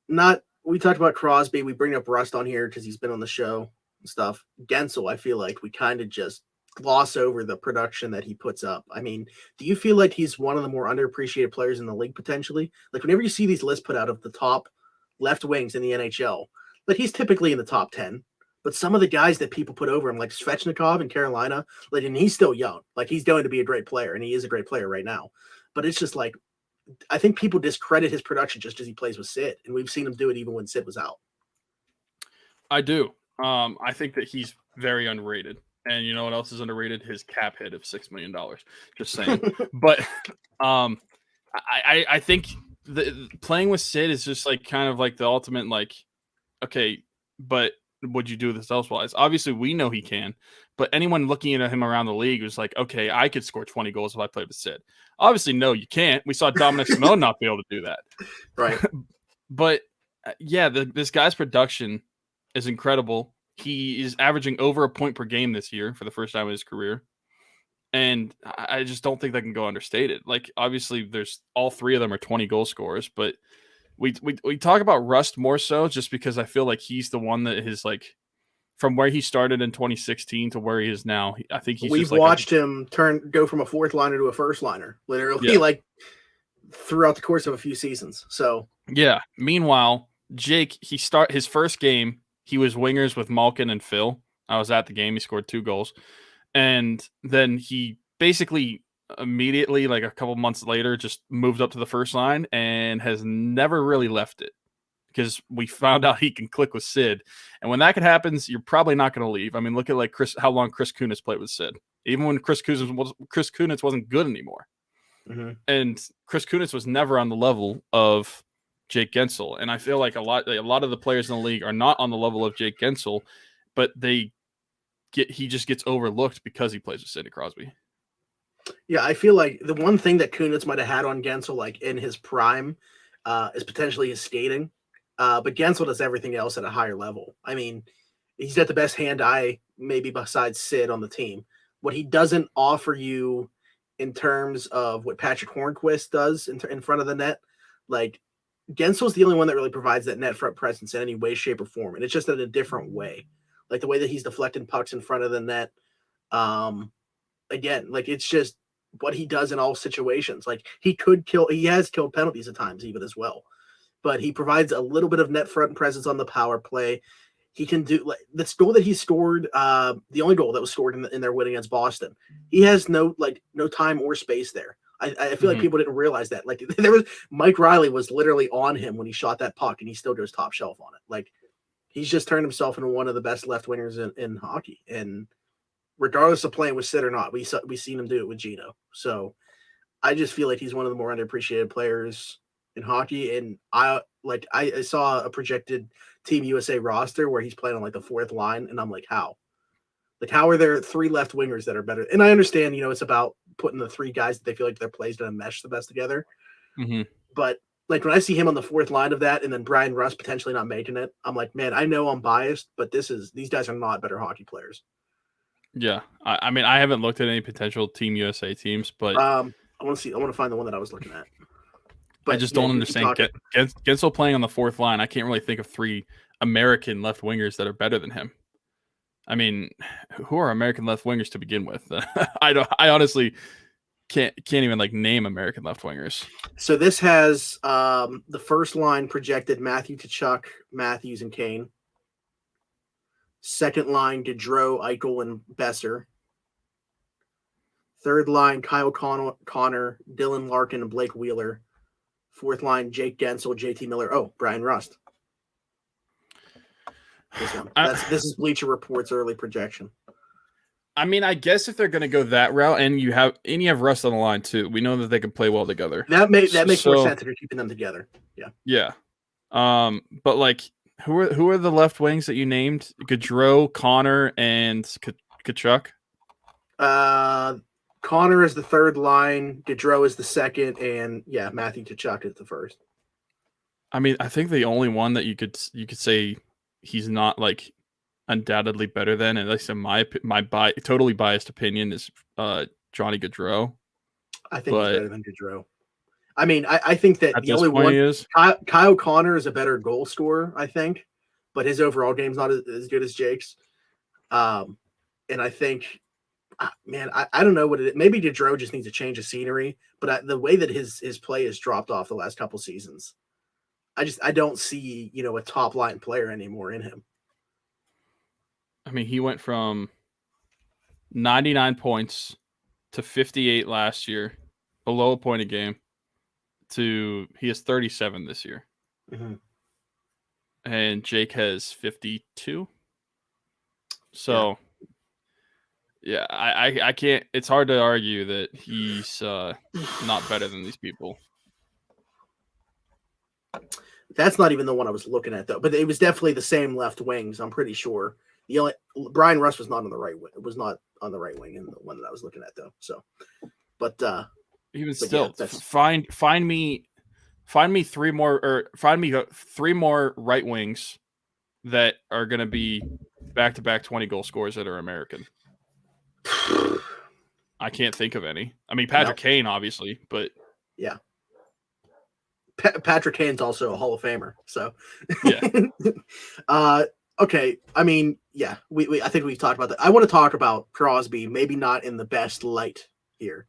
We talked about Crosby, we bring up Rust on here because he's been on the show and stuff. Gensel, I feel like we kind of just gloss over the production that he puts up. I mean, do you feel like he's one of the more underappreciated players in the league potentially? Like whenever you see these lists put out of the top left wings in the NHL, like he's typically in the top 10. But some of the guys that people put over him, like Svechnikov in Carolina, like, and he's still young. Like he's going to be a great player, and he is a great player right now. But it's just like, I think people discredit his production just as he plays with Sid, and we've seen him do it even when Sid was out. I do. I think that he's very underrated. And you know what else is underrated? His cap hit of $6 million. Just saying. But I think playing with Sid is just like kind of like the ultimate, like, okay, but would you do this elsewise? Obviously, we know he can, but anyone looking at him around the league was like, okay, I could score 20 goals if I played with Sid. Obviously, no, you can't. We saw Dominic Simone not be able to do that. Right. But yeah, this guy's production is incredible. He is averaging over a point per game this year for the first time in his career. And I just don't think that can go understated. Like, obviously, there's all 3 of them are 20 goal scorers, but we talk about Rust more so just because I feel like he's the one that is like from where he started in 2016 to where he is now. I think we've watched him go from a fourth liner to a first liner, literally like throughout the course of a few seasons. So yeah. Meanwhile, Jake, his first game, he was wingers with Malkin and Phil. I was at the game. He scored 2 goals, and then he basically immediately, like a couple months later, just moved up to the first line and has never really left it because we found out he can click with Sid. And when that can happen, you're probably not going to leave. I mean, look at like how long Chris Kunitz played with Sid, even when Chris Kunitz wasn't good anymore. Mm-hmm. And Chris Kunitz was never on the level of Jake Gensel. And I feel like a lot of the players in the league are not on the level of Jake Gensel, but he just gets overlooked because he plays with Sidney Crosby. Yeah, I feel like the one thing that Kunitz might have had on Gensel, like in his prime, is potentially his skating. But Gensel does everything else at a higher level. I mean, he's got the best hand-eye, maybe besides Sid on the team. What he doesn't offer you in terms of what Patrick Hornquist does in front of the net, like Gensel's the only one that really provides that net front presence in any way, shape, or form. And it's just in a different way. Like the way that he's deflecting pucks in front of the net. Again, like it's just what he does in all situations. Like he has killed penalties at times even as well, but he provides a little bit of net front presence on the power play. He can do like this goal that he scored, the only goal that was scored in their win against Boston. He has no time or space there. I feel like people didn't realize that. Like Mike Riley was literally on him when he shot that puck, and he still goes top shelf on it. Like he's just turned himself into one of the best left wingers in hockey. And regardless of playing with Sid or not, we've seen him do it with Gino. So I just feel like he's one of the more underappreciated players in hockey. And I saw a projected Team USA roster where he's playing on like the 4th line, and I'm like, how? Like, how are there 3 left wingers that are better? And I understand, it's about putting the 3 guys that they feel like their plays going to mesh the best together. Mm-hmm. But like when I see him on the 4th line of that, and then Brian Rust potentially not making it, I'm like, man, I know I'm biased, but these guys are not better hockey players. Yeah, I mean, I haven't looked at any potential Team USA teams, but I want to find the one that I was looking at. But I just don't understand Gensel playing on the 4th line. I can't really think of 3 American left wingers that are better than him. I mean, who are American left wingers to begin with? I honestly can't even like name American left wingers. So this has the first line projected Matthew Tkachuk, Matthews, and Kane. Second line, Gaudreau, Eichel, and Besser. Third line, Kyle Connor, Dylan Larkin, and Blake Wheeler. Fourth line, Jake Gensel, JT Miller. Oh, Brian Rust. This one. This is Bleacher Report's early projection. I mean, I guess if they're going to go that route, and you have Rust on the line too, we know that they can play well together. That makes more sense if you're keeping them together. Yeah. Yeah. But like, who are the left wings that you named? Gaudreau, Connor, and Tkachuk. Connor is the third line. Gaudreau is the second, and Matthew Tkachuk is the first. I mean, I think the only one that you could say he's not like undoubtedly better than, at least in my totally biased opinion, is Johnny Gaudreau. I think he's better than Gaudreau. I mean, I think that the only one is Kyle Connor is a better goal scorer, I think, but his overall game's not as good as Jake's. And I think, man, I don't know what it is. Maybe Gaudreau just needs a change of scenery, but the way that his play has dropped off the last couple seasons, I don't see, a top line player anymore in him. I mean, he went from 99 points to 58 last year, below a point a game, to he has 37 this year. Mm-hmm. And Jake has 52. So, I can't. It's hard to argue that he's not better than these people. That's not even the one I was looking at, though. But it was definitely the same left wings, I'm pretty sure. The only Brian Rust was not on the right wing. It was not on the right wing in the one that I was looking at, though. So, but even still, find me three more right wings that are going to be back-to-back 20-goal scorers that are American. I can't think of any. I mean, Patrick Kane, obviously, but yeah. Patrick Kane's also a Hall of Famer, so yeah. Okay, I mean, I think we've talked about that. I want to talk about Crosby, maybe not in the best light here,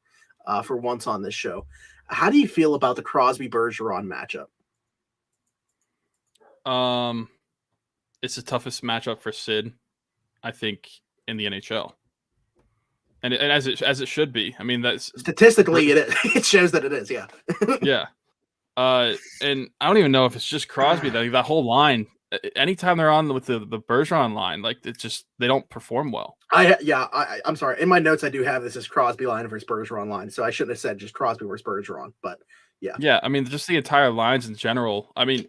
for once on this show. How do you feel about the Crosby-Bergeron matchup? It's the toughest matchup for Sid, I think, in the NHL, and as it should be. I mean, that's statistically it is. It shows that it is. Yeah. Yeah. And I don't even know if it's just Crosby, that whole line. Anytime they're on with the Bergeron line, like it's just they don't perform well. I'm sorry. In my notes, I do have this as Crosby line versus Bergeron line, so I shouldn't have said just Crosby versus Bergeron. But yeah. I mean, just the entire lines in general. I mean,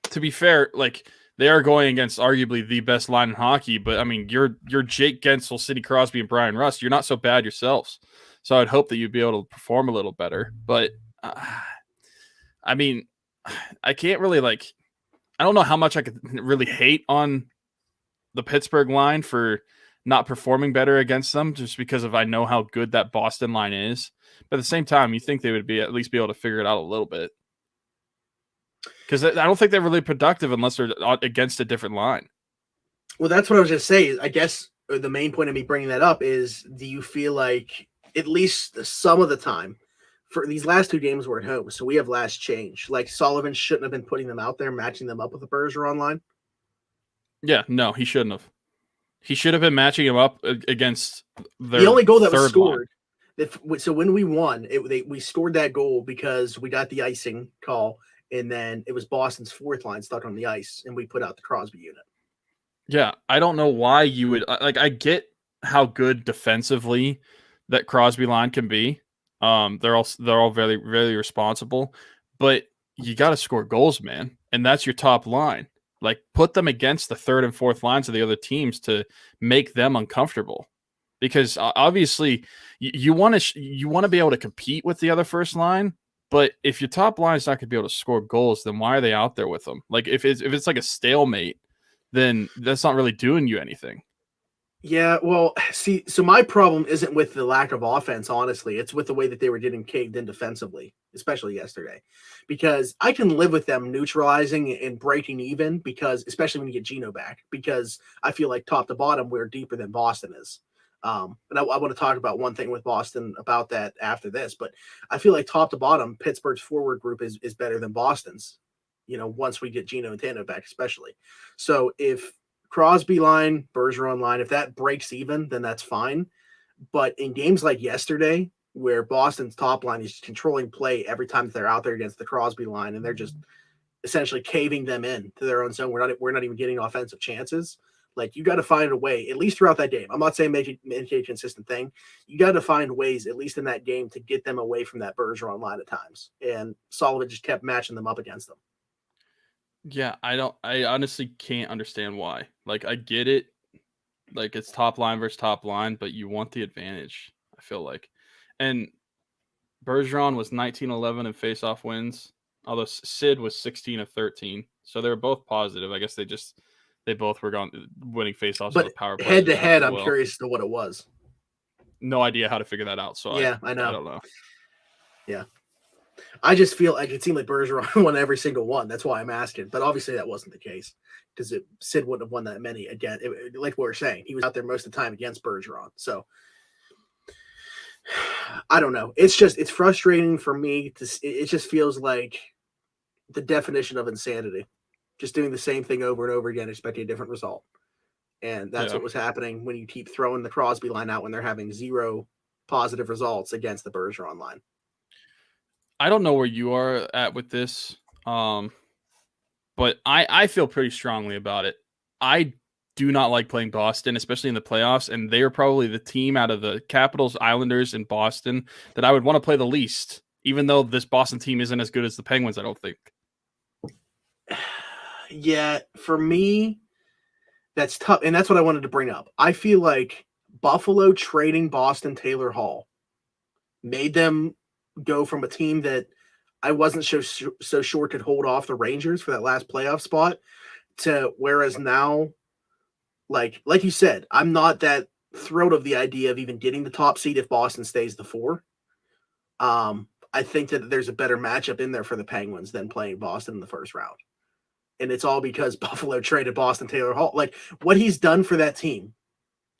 to be fair, like they are going against arguably the best line in hockey. But I mean, you're Jake Gensel, Sidney Crosby, and Brian Rust. You're not so bad yourselves. So I'd hope that you'd be able to perform a little better. But I mean, I can't really I don't know how much I could really hate on the Pittsburgh line for not performing better against them, just because I know how good that Boston line is. But at the same time, you think they would at least be able to figure it out a little bit. Because I don't think they're really productive unless they're against a different line. Well, that's what I was going to say. I guess the main point of me bringing that up is, do you feel like at least some of the time, for these last two games we're at home, so we have last change. Like Sullivan shouldn't have been putting them out there, matching them up with the Bergeron line. Yeah, no, he shouldn't have. He should have been matching him up against the only goal that was scored. Line. So when we won, we scored that goal because we got the icing call, and then it was Boston's fourth line stuck on the ice, and we put out the Crosby unit. Yeah, I don't know why you would I get how good defensively that Crosby line can be. They're all very, very responsible, but you got to score goals, man. And that's your top line. Like put them against the third and fourth lines of the other teams to make them uncomfortable, because obviously you want to be able to compete with the other first line. But if your top line is not going to be able to score goals, then why are they out there with them? Like if it's like a stalemate, then that's not really doing you anything. Yeah, well, see, so my problem isn't with the lack of offense, honestly. It's with the way that they were getting caved in defensively, especially yesterday. Because I can live with them neutralizing and breaking even, because especially when you get Gino back, because I feel like top to bottom, we're deeper than Boston is. And I want to talk about one thing with Boston about that after this, but I feel like top to bottom, Pittsburgh's forward group is better than Boston's, once we get Gino and Tano back, especially. So if Crosby line, Bergeron line, if that breaks even, then that's fine. But in games like yesterday, where Boston's top line is controlling play every time they're out there against the Crosby line, and they're just essentially caving them in to their own zone. We're not even getting offensive chances. Like, you got to find a way, at least throughout that game. I'm not saying make it a consistent thing. You got to find ways, at least in that game, to get them away from that Bergeron line at times. And Sullivan just kept matching them up against them. Yeah, I honestly can't understand why. Like, I get it. Like, it's top line versus top line, but you want the advantage, I feel like. And Bergeron was 19-11 in faceoff wins, although Sid was 16 of 13. So they were both positive. I guess they both were winning faceoffs But with the power play. head to head, I'm well. curious as to what it was. No idea how to figure that out. So yeah, I know. I don't know. Yeah. I just feel like it seemed like Bergeron won every single one. That's why I'm asking. But obviously that wasn't the case, because Sid wouldn't have won that many again. Like what we're saying, he was out there most of the time against Bergeron. So I don't know. It's frustrating for me. It just feels like the definition of insanity. Just doing the same thing over and over again, expecting a different result. And that's what was happening when you keep throwing the Crosby line out when they're having 0 positive results against the Bergeron line. I don't know where you are at with this, but I feel pretty strongly about it. I do not like playing Boston, especially in the playoffs, and they are probably the team out of the Capitals, Islanders, and Boston that I would want to play the least, even though this Boston team isn't as good as the Penguins, I don't think. Yeah, for me, that's tough, and that's what I wanted to bring up. I feel like Buffalo trading Boston Taylor Hall made them go from a team that I wasn't so sure could hold off the Rangers for that last playoff spot to whereas now, like you said, I'm not that thrilled of the idea of even getting the top seed if Boston stays the 4. I think that there's a better matchup in there for the Penguins than playing Boston in the first round. And it's all because Buffalo traded Boston Taylor Hall. Like, what he's done for that team,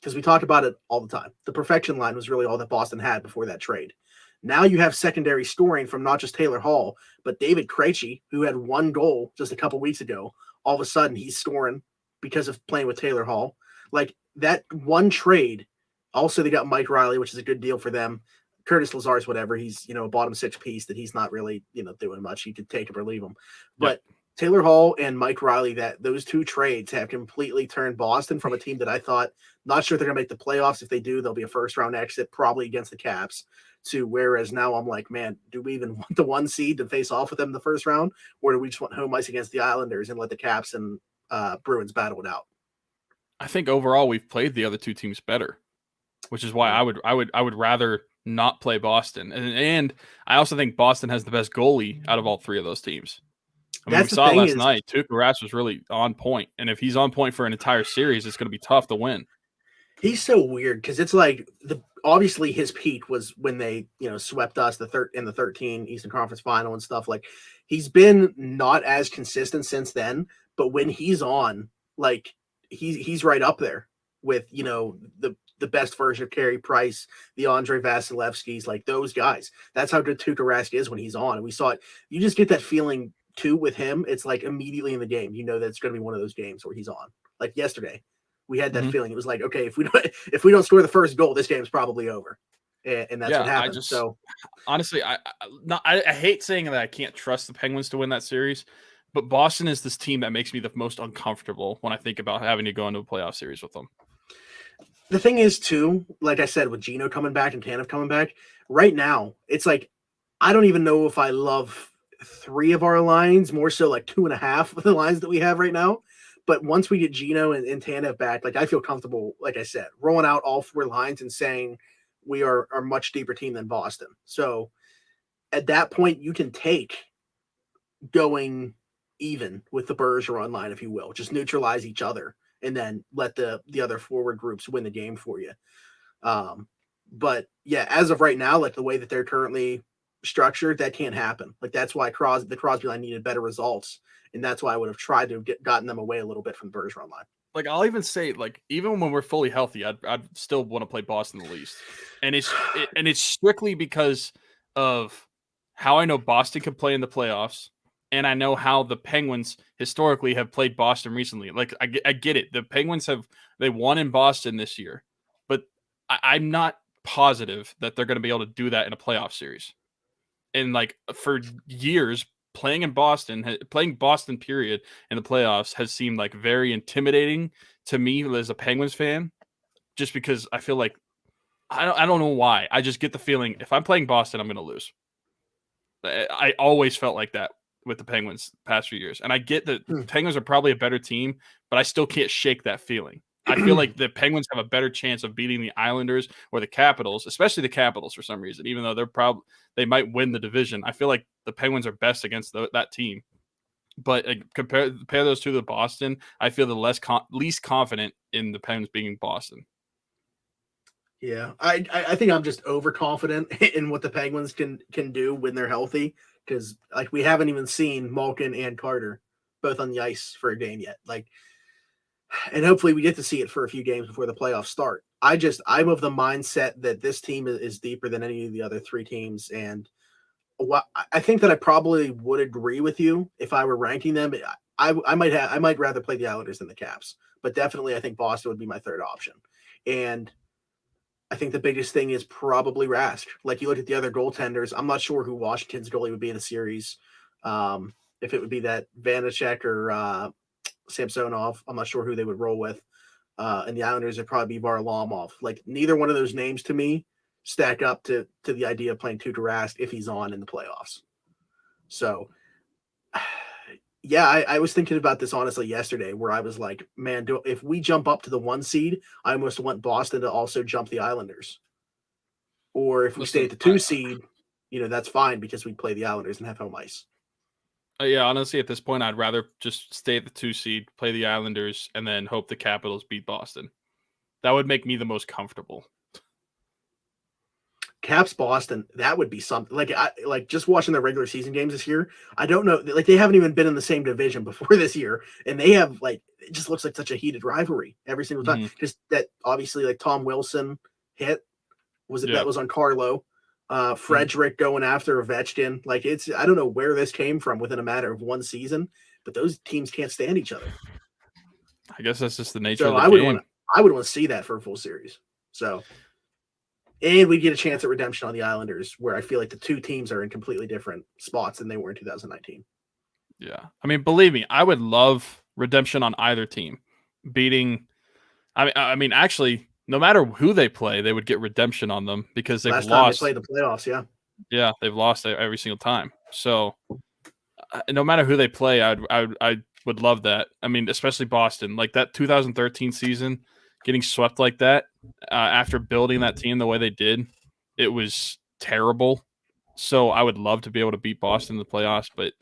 because we talk about it all the time. The perfection line was really all that Boston had before that trade. Now you have secondary scoring from not just Taylor Hall, but David Krejci, who had 1 goal just a couple weeks ago. All of a sudden, he's scoring because of playing with Taylor Hall. Like, that one trade. Also, they got Mike Riley, which is a good deal for them. Curtis Lazar's whatever. He's, a bottom 6 piece that he's not really, doing much. You could take him or leave him. But Taylor Hall and Mike Riley, those 2 trades have completely turned Boston from a team that I thought, not sure they're going to make the playoffs. If they do, they'll be a first-round exit, probably against the Caps, to whereas now I'm like, man, do we even want the 1 seed to face off with them in the first round, or do we just want home ice against the Islanders and let the Caps and Bruins battle it out? I think overall we've played the other 2 teams better, which is why I would rather not play Boston. And I also think Boston has the best goalie out of all 3 of those teams. I mean, we saw it last night. Tuukka Rask was really on point. And if he's on point for an entire series, it's going to be tough to win. He's so weird because it's like obviously his peak was when they, swept us in the 13 Eastern Conference Final and stuff. Like, he's been not as consistent since then, but when he's on, like, he's right up there with, the best version of Carey Price, the Andre Vasilevskis, like those guys. That's how good Tuukka Rask is when he's on. And we saw it. You just get that feeling too with him. It's like immediately in the game, that it's going to be one of those games where he's on. Like yesterday, we had that feeling. It was like, okay, if we don't score the first goal, this game's probably over. And that's what happened. So honestly, I hate saying that I can't trust the Penguins to win that series, but Boston is this team that makes me the most uncomfortable when I think about having to go into a playoff series with them. The thing is, too, like I said, with Gino coming back and Tanev coming back, right now, it's like, I don't even know if I love 3 of our lines, more so like 2.5 of the lines that we have right now. But once we get Gino and Tanev back, like, I feel comfortable, like I said, rolling out all 4 lines and saying we are a much deeper team than Boston. So at that point, you can take going even with the Bergeron line, if you will, just neutralize each other and then let the other forward groups win the game for you. But yeah, as of right now, like the way that they're currently structured, that can't happen. Like, that's why the Crosby line needed better results. And that's why I would have tried to gotten them away a little bit from the Bergeron line. Like, I'll even say, like, even when we're fully healthy, I'd still want to play Boston the least. And it's strictly because of how I know Boston can play in the playoffs. And I know how the Penguins historically have played Boston recently. Like, I get it. The Penguins they won in Boston this year, but I'm not positive that they're going to be able to do that in a playoff series. And like for years, playing Boston period in the playoffs has seemed like very intimidating to me as a Penguins fan, just because I feel like I don't know why. I just get the feeling if I'm playing Boston, I'm going to lose. I always felt like that with the Penguins the past few years. And I get that the Penguins are probably a better team, but I still can't shake that feeling. I feel like the Penguins have a better chance of beating the Islanders or the Capitals, especially the Capitals for some reason, even though they might win the division. I feel like the Penguins are best against that team. But compare those two to Boston, I feel the least confident in the Penguins being Boston. Yeah, I think I'm just overconfident in what the Penguins can do when they're healthy, because like we haven't even seen Malkin and Carter both on the ice for a game yet. Like, and hopefully we get to see it for a few games before the playoffs start. I'm of the mindset that this team is deeper than any of the other three teams, and I think that I probably would agree with you if I were ranking them. I might rather play the Islanders than the Caps, but definitely I think Boston would be my third option. And I think the biggest thing is probably Rask. Like you look at the other goaltenders, I'm not sure who Washington's goalie would be in a series. If it would be that Vanacek or Samsonov, I'm not sure who they would roll with. And the Islanders would probably be Varlamov. Like neither one of those names to me stack up to the idea of playing Tuukka Rask if he's on in the playoffs. So, yeah, I was thinking about this honestly yesterday, where I was like, man, if we jump up to the 1 seed, I almost want Boston to also jump the Islanders. Or if we stay at the 2 seed, that's fine because we play the Islanders and have home ice. Yeah, honestly, at this point, I'd rather just stay at the 2 seed, play the Islanders, and then hope the Capitals beat Boston. That would make me the most comfortable. Caps Boston, that would be something. Like just watching the regular season games this year. I don't know, like they haven't even been in the same division before this year, and they have it just looks like such a heated rivalry every single time. Mm-hmm. Just that obviously like Tom Wilson hit that was on Carlo, Frederick going after Ovechkin. Like I don't know where this came from within a matter of 1 season, but those teams can't stand each other. I guess that's just the nature of the game. I would want to see that for a full series. So. And we get a chance at redemption on the Islanders, where I feel like the two teams are in completely different spots than they were in 2019. Yeah. I mean, believe me, I would love redemption on either team. I mean, actually, no matter who they play, they would get redemption on them because they've lost. Last time they played the playoffs, yeah. Yeah, they've lost every single time. So no matter who they play, I would love that. I mean, especially Boston. Like that 2013 season, getting swept like that after building that team the way they did, it was terrible. So I would love to be able to beat Boston in the playoffs, but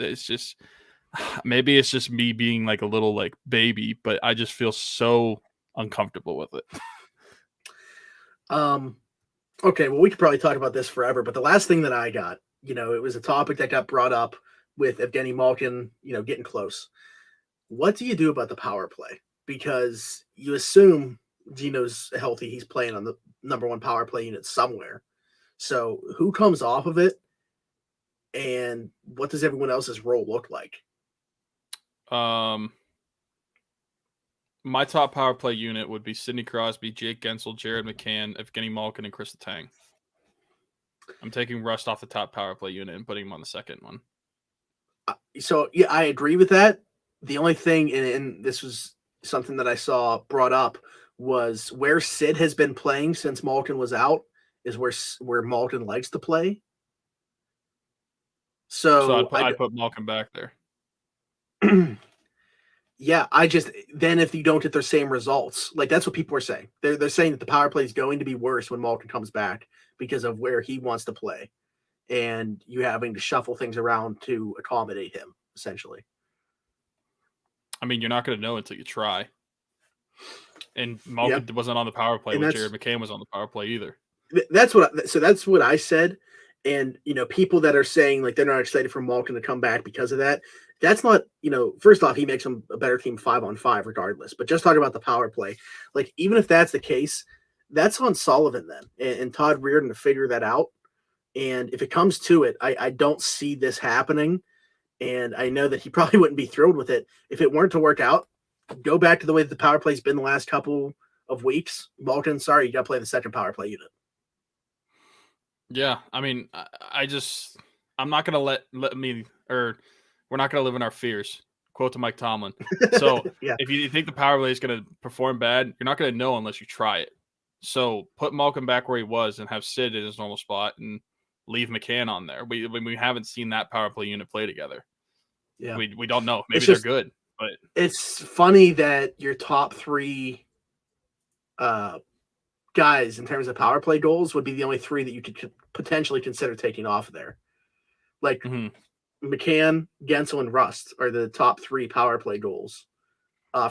maybe it's just me being like a little like baby, but I just feel so uncomfortable with it. Okay, well, we could probably talk about this forever, but the last thing that I got, it was a topic that got brought up with Evgeny Malkin, getting close. What do you do about the power play? Because you assume Gino's healthy, he's playing on the number 1 power play unit somewhere. So who comes off of it, and what does everyone else's role look like? My top power play unit would be Sidney Crosby, Jake Gensel, Jared McCann, Evgeny Malkin, and Chris Letang. I'm taking Rust off the top power play unit and putting him on the second one. So yeah, I agree with that. The only thing, and this was something that I saw brought up, was where Sid has been playing since Malkin was out is where Malkin likes to play. So I'd put Malkin back there. Yeah, then if you don't get their same results, like that's what people are saying. They're saying that the power play is going to be worse when Malkin comes back because of where he wants to play, and you having to shuffle things around to accommodate him, essentially. I mean, you're not going to know until you try. And Malkin wasn't on the power play when Jared McCann was on the power play either. That's what I said. And, people that are saying like they're not excited for Malkin to come back because of that, that's not, first off, he makes them a better team 5-on-5 regardless. But just talking about the power play, like even if that's the case, that's on Sullivan then and Todd Reardon to figure that out. And if it comes to it, I don't see this happening. And I know that he probably wouldn't be thrilled with it. If it weren't to work out, go back to the way that the power play's been the last couple of weeks. Malkin, sorry, you got to play the second power play unit. Yeah, I mean, I'm not gonna let me or we're not gonna live in our fears. Quote to Mike Tomlin. So Yeah. if you think the power play is gonna perform bad, you're not gonna know unless you try it. So put Malcolm back where he was and have Sid in his normal spot and leave McCann on there. We haven't seen that power play unit play together. Yeah. We don't know. It's Maybe they're just good, but it's funny that your top three guys in terms of power play goals would be the only three that you could potentially consider taking off there. Like mhm. McCann, Gensel, and Rust are the top three power play goals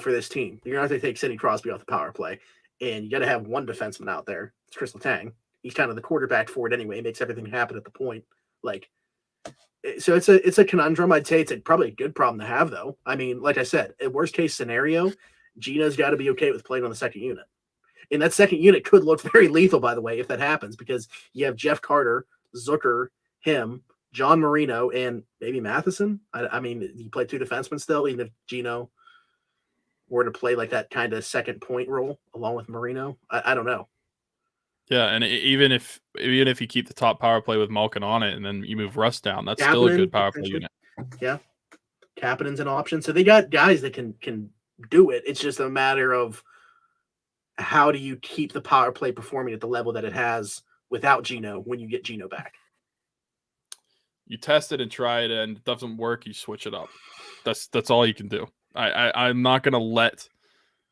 for this team. You're not going to take Sidney Crosby off the power play, and you got to have one defenseman out there. It's Chris Letang. He's kind of the quarterback for it anyway. He makes everything happen at the point. Like, so it's a conundrum. I'd say it's probably a good problem to have, though. I mean, like I said, in worst case scenario, Gina's got to be okay with playing on the second unit. And that second unit could look very lethal, by the way, if that happens, because you have Jeff Carter, Zucker, him, John Marino, and maybe Matheson. I mean, you play two defensemen still, even if Gino were to play like that kind of second point role along with Marino. I don't know. Yeah, and even if you keep the top power play with Malkin on it, and then you move Russ down, that's still a Kapanen, good power play unit. Yeah, Kapanen's an option, so they got guys that can do it. It's just a matter of how do you keep the power play performing at the level that it has without Gino when you get Gino back. You test it and try it, and it doesn't work, you switch it up. That's all you can do. I'm not gonna let.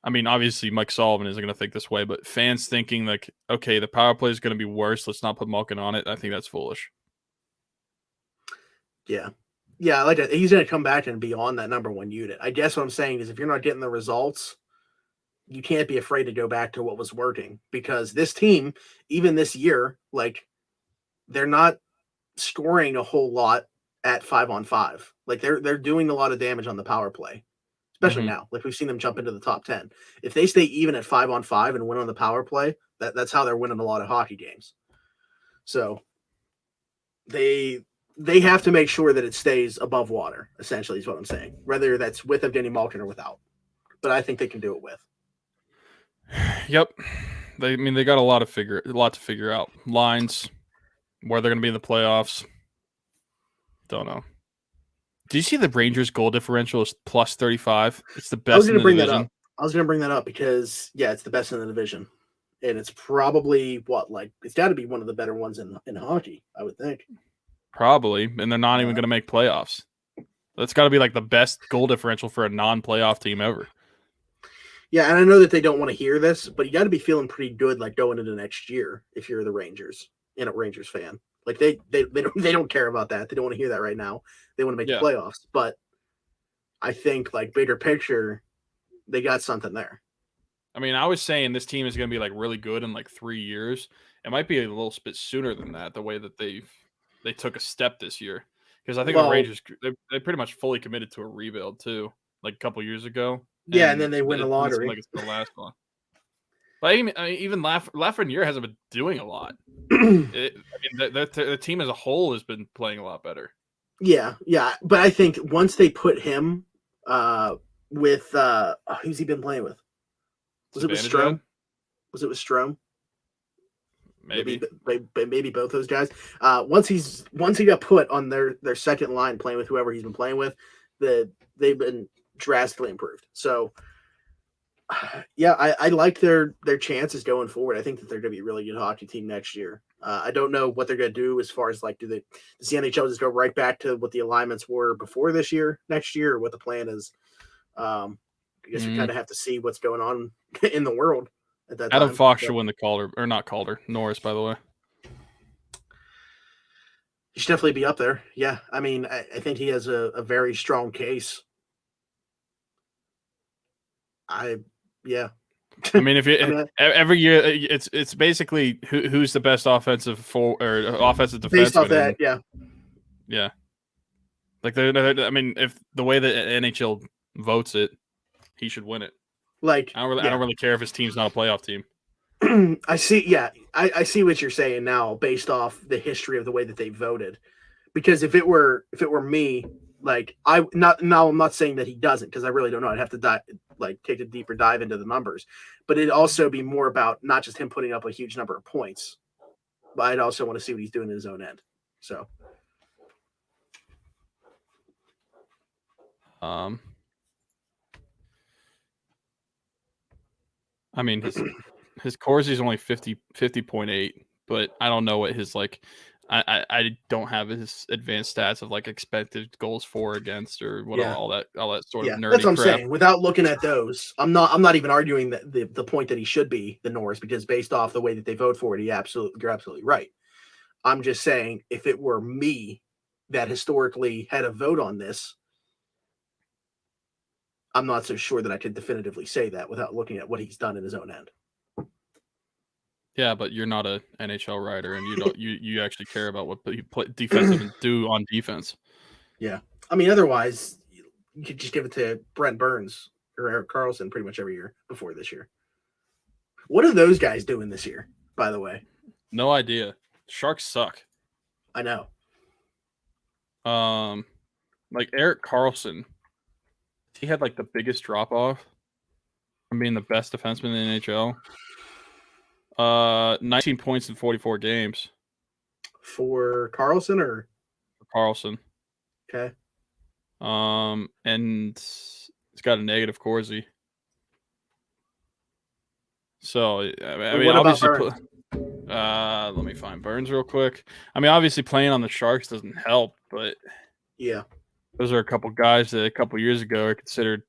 I mean, obviously, Mike Sullivan isn't going to think this way, but fans thinking like, okay, the power play is going to be worse. Let's not put Malkin on it. I think that's foolish. Yeah. Yeah, like he's going to come back and be on that number one unit. I guess what I'm saying is if you're not getting the results, you can't be afraid to go back to what was working because this team, even this year, like they're not scoring a whole lot at 5-on-5. Like they're doing a lot of damage on the power play. Especially now, like we've seen them jump into the top 10. If they stay even at 5-on-5 and win on the power play, that's how they're winning a lot of hockey games. So they have to make sure that it stays above water, essentially, is what I'm saying. Whether that's with Evgeny Malkin or without. But I think they can do it with. Yep. They got a lot to figure out. Lines, where they're going to be in the playoffs. Don't know. Do you see the Rangers goal differential is plus 35? It's the best in the division. I was going to bring that up because, yeah, it's the best in the division. And it's probably, it's got to be one of the better ones in hockey, I would think. Probably. And they're not even going to make playoffs. That's got to be like the best goal differential for a non-playoff team ever. Yeah, and I know that they don't want to hear this, but you got to be feeling pretty good like going into next year if you're the Rangers and a Rangers fan. Like they don't care about that. They don't want to hear that right now. They want to make the playoffs. But I think like bigger picture, they got something there. I mean, I was saying this team is going to be like really good in like 3 years. It might be a little bit sooner than that. The way that they took a step this year, because I think the Rangers they pretty much fully committed to a rebuild too, like a couple years ago. Yeah, and then they win the lottery. Like it's the last one. But even Lafreniere hasn't been doing a lot. The team as a whole has been playing a lot better. Yeah. But I think once they put him with who's he been playing with? Was it with Strome? Was it with Strome? Maybe both those guys. Once he got put on their second line playing with whoever he's been playing with, they've been drastically improved. So yeah, I like their chances going forward. I think that they're going to be a really good hockey team next year. I don't know what they're going to do as far as like, does the NHL just go right back to what the alignments were before next year, or what the plan is? I guess we kind of have to see what's going on in the world at that time. Adam Fox should win the Calder, or not Calder, Norris, by the way. He should definitely be up there. Yeah, I mean, I think he has a very strong case. I mean, every year it's basically who's the best offensive defenseman. Based off that, yeah. Like I mean, if the way that NHL votes it, he should win it. Like I don't really care if his team's not a playoff team. I see. Yeah, I see what you're saying now, based off the history of the way that they voted. Because if it were me, like I'm not saying that he doesn't, because I really don't know. I'd have to take a deeper dive into the numbers, but it'd also be more about not just him putting up a huge number of points, but I'd also want to see what he's doing in his own end. So, I mean his Corsi is only 50.8, but I don't know what his like. I don't have his advanced stats of like expected goals for against or what all that sort of nerdy that's what I'm crap. saying. Without looking at those, I'm not even arguing that the point that he should be the Norris, because based off the way that they vote for it, you're absolutely right. I'm just saying, if it were me that historically had a vote on this, I'm not so sure that I could definitively say that without looking at what he's done in his own end. Yeah, but you're not a NHL writer, and you don't you actually care about what you play defensemen do on defense. Yeah, I mean, otherwise you could just give it to Brent Burns or Erik Karlsson pretty much every year before this year. What are those guys doing this year, by the way? No idea. Sharks suck. I know. Like Erik Karlsson, he had like the biggest drop off from being the best defenseman in the NHL. 19 points in 44 games. For Karlsson or for Karlsson. Okay. And it's got a negative Corsi. So I mean, obviously, let me find Burns real quick. I mean, obviously, playing on the Sharks doesn't help, but yeah, those are a couple guys that a couple years ago are considered,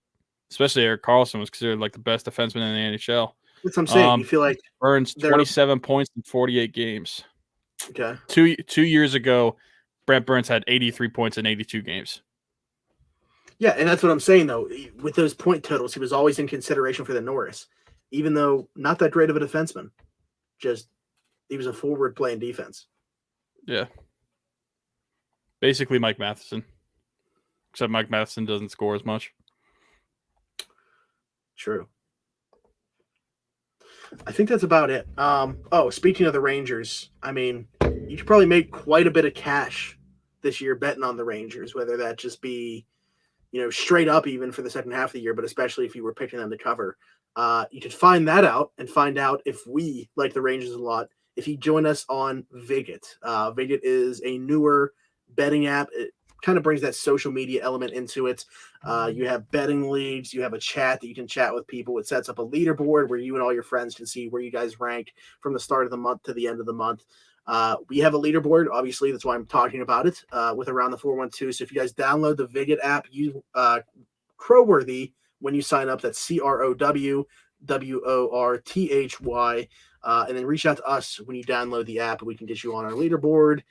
especially Erik Karlsson was considered like the best defenseman in the NHL. That's what I'm saying. You feel like Burns 27 points in 48 games. Okay. 2 years ago, Brent Burns had 83 points in 82 games. Yeah, and that's what I'm saying, though. With those point totals, he was always in consideration for the Norris, even though not that great of a defenseman. Just he was a forward playing defense. Yeah. Basically Mike Matheson. Except Mike Matheson doesn't score as much. True. I think that's about it. Speaking of the Rangers, I mean, you could probably make quite a bit of cash this year betting on the Rangers, whether that just be, straight up even for the second half of the year, but especially if you were picking them to cover. You could find that out and find out if we like the Rangers a lot if you join us on Viget. Viget is a newer betting app. It kind of brings that social media element into it. You have betting leagues. You have a chat that you can chat with people. It sets up a leaderboard where you and all your friends can see where you guys rank from the start of the month to the end of the month. We have a leaderboard. Obviously, that's why I'm talking about it with Around the 412. So if you guys download the Viget app, use Crowworthy when you sign up. That's CROWWORTHY. And then reach out to us when you download the app, and we can get you on our leaderboard.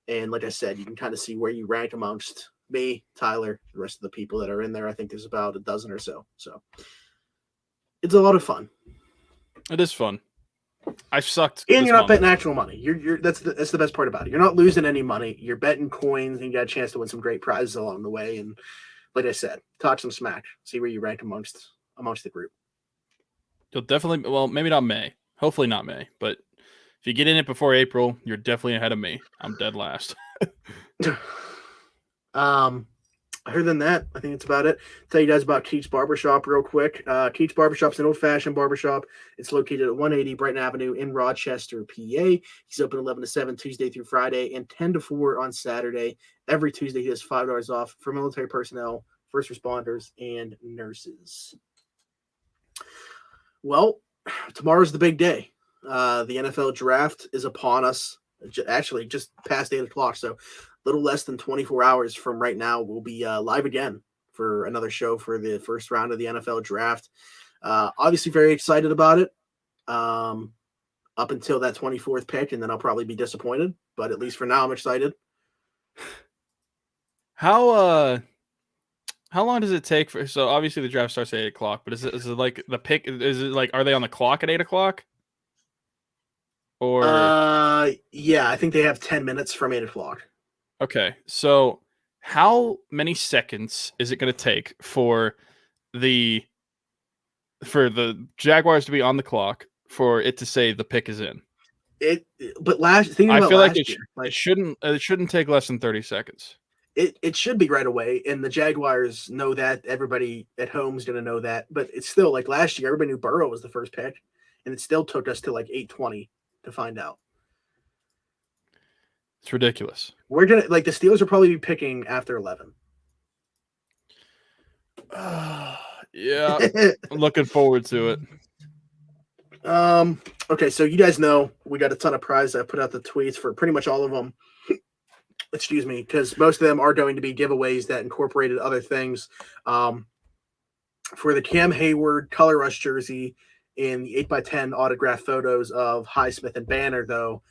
And like I said, you can kind of see where you rank amongst me, Tyler, the rest of the people that are in there. I think there's about a dozen or so. So it's a lot of fun. It is fun. I sucked. And you're not betting actual money. That's the best part about it. You're not losing any money. You're betting coins, and you got a chance to win some great prizes along the way. And like I said, talk some smack. See where you rank amongst the group. You'll definitely, well, maybe not May. Hopefully not May. But if you get in it before April, you're definitely ahead of me. I'm dead last. Other than that, I think it's about it. Tell you guys about Keats Barbershop real quick. Keats Barbershop's an old-fashioned barbershop. It's located at 180 Brighton Avenue in Rochester, PA. He's open 11 to 7 Tuesday through Friday and 10 to 4 on Saturday. Every Tuesday, he has $5 off for military personnel, first responders, and nurses. Well, tomorrow's the big day. The NFL draft is upon us. Actually, just past 8 o'clock, so little less than 24 hours from right now, we'll be live again for another show for the first round of the NFL draft. Obviously very excited about it up until that 24th pick, and then I'll probably be disappointed. But at least for now, I'm excited. How long does it take for? So obviously the draft starts at 8 o'clock, but is it like the pick? Is it like, are they on the clock at 8 o'clock? Or yeah, I think they have 10 minutes from 8 o'clock. Okay, so how many seconds is it going to take for the Jaguars to be on the clock for it to say the pick is in? I feel like it shouldn't take less than 30 seconds. It should be right away, and the Jaguars know that. Everybody at home is going to know that, but it's still like last year. Everybody knew Burrow was the first pick, and it still took us to like 8:20 to find out. It's ridiculous. We're gonna the Steelers will probably be picking after 11. Yeah, I'm looking forward to it. Okay, so you guys know we got a ton of prizes. I put out the tweets for pretty much all of them. Excuse me, because most of them are going to be giveaways that incorporated other things. For the Cam Hayward Color Rush jersey in the 8x10 autograph photos of Highsmith and Banner, though,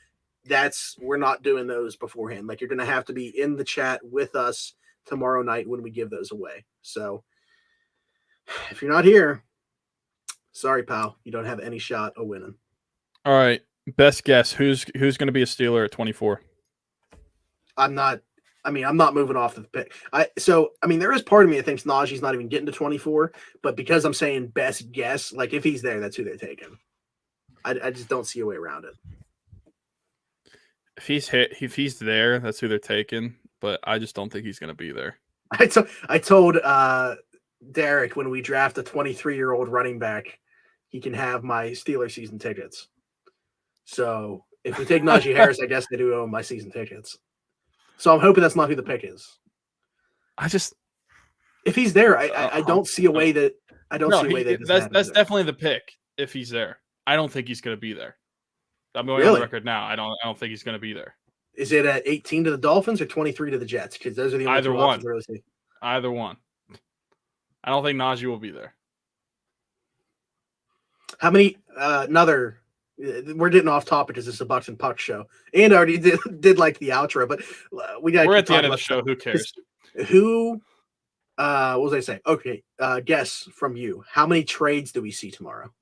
we're not doing those beforehand. You're going to have to be in the chat with us tomorrow night when we give those away. So if you're not here, sorry, pal, you don't have any shot of winning. All right, best guess. Who's going to be a Steeler at 24? I'm not moving off the pick. There is part of me that thinks Najee's not even getting to 24, but because I'm saying best guess, if he's there, that's who they're taking. I just don't see a way around it. If he's there, that's who they're taking, but I just don't think he's going to be there. I told Derek when we draft a 23-year-old running back, he can have my Steeler season tickets. So if we take Najee Harris, I guess they do own my season tickets. So I'm hoping that's not who the pick is. If he's there, I don't see a way that that's definitely the pick if he's there. I don't think he's going to be there. I'm going on the record now. I don't think he's going to be there. Is it at 18 to the Dolphins or 23 to the Jets? Because those are the only two options I really see. Either one. I don't think Najee will be there. How many? We're getting off topic because it's a Bucs and Puck show, and I already did the outro, but we're at the end of the show. Who cares? Who? What was I saying? Okay, guess from you. How many trades do we see tomorrow?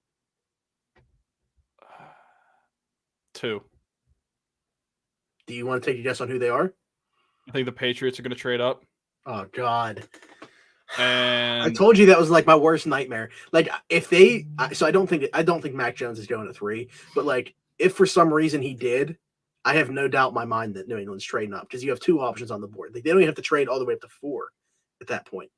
2. Do you want to take a guess on who they are? I think the Patriots are going to trade up. Oh God. And I told you that was my worst nightmare. If they, so I don't think Mac Jones is going to 3, but if for some reason he did, I have no doubt in my mind that New England's trading up because you have 2 options on the board. They don't even have to trade all the way up to 4 at that point.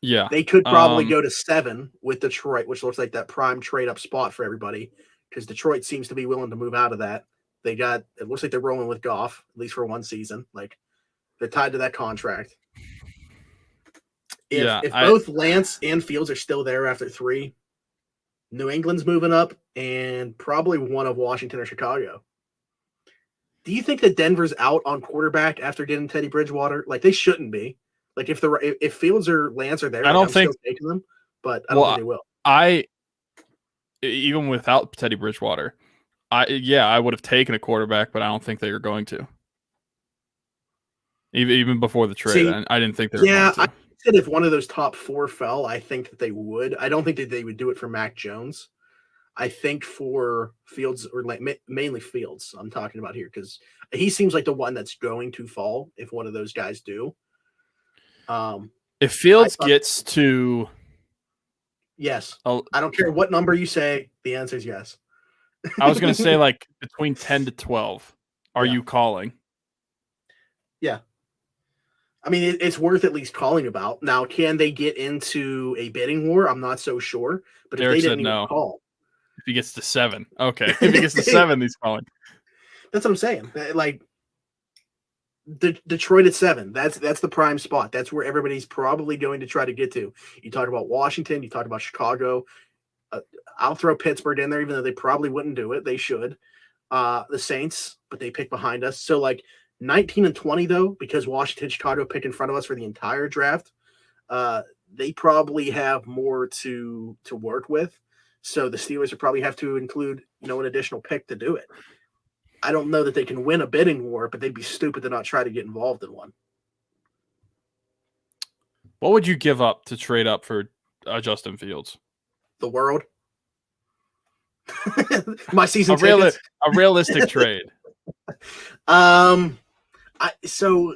Yeah, they could probably go to 7 with Detroit, which looks like that prime trade up spot for everybody because Detroit seems to be willing to move out of that. It looks like they're rolling with Goff at least for one season. They're tied to that contract. If both Lance and Fields are still there after 3, New England's moving up and probably one of Washington or Chicago. Do you think that Denver's out on quarterback after getting Teddy Bridgewater? They shouldn't be. If Fields or Lance are there, I don't think still taking them, but I don't think they will. Even without Teddy Bridgewater, I would have taken a quarterback, but I don't think they are going to. Even before the trade, I didn't think they were going to. I said if one of those top 4 fell, I think that they would. I don't think that they would do it for Mac Jones. I think for Fields, or mainly Fields, I'm talking about here, because he seems like the one that's going to fall if one of those guys do. If Fields gets to... Yes. I don't care what number you say. The answer is yes. I was going to say between 10 to 12. Are you calling? Yeah. It's worth at least calling about. Now, can they get into a bidding war? I'm not so sure. But Derek if they said didn't no. even call. If he gets to 7. Okay. If he gets to 7, he's calling. That's what I'm saying. Detroit at 7. That's the prime spot. That's where everybody's probably going to try to get to. You talk about Washington. You talk about Chicago. I'll throw Pittsburgh in there, even though they probably wouldn't do it. They should. The Saints, but they pick behind us. So 19 and 20 though, because Washington, Chicago pick in front of us for the entire draft. They probably have more to work with. So the Steelers would probably have to include, an additional pick to do it. I don't know that they can win a bidding war, but they'd be stupid to not try to get involved in one. What would you give up to trade up for Justin Fields? The world. My season tickets. A realistic trade. So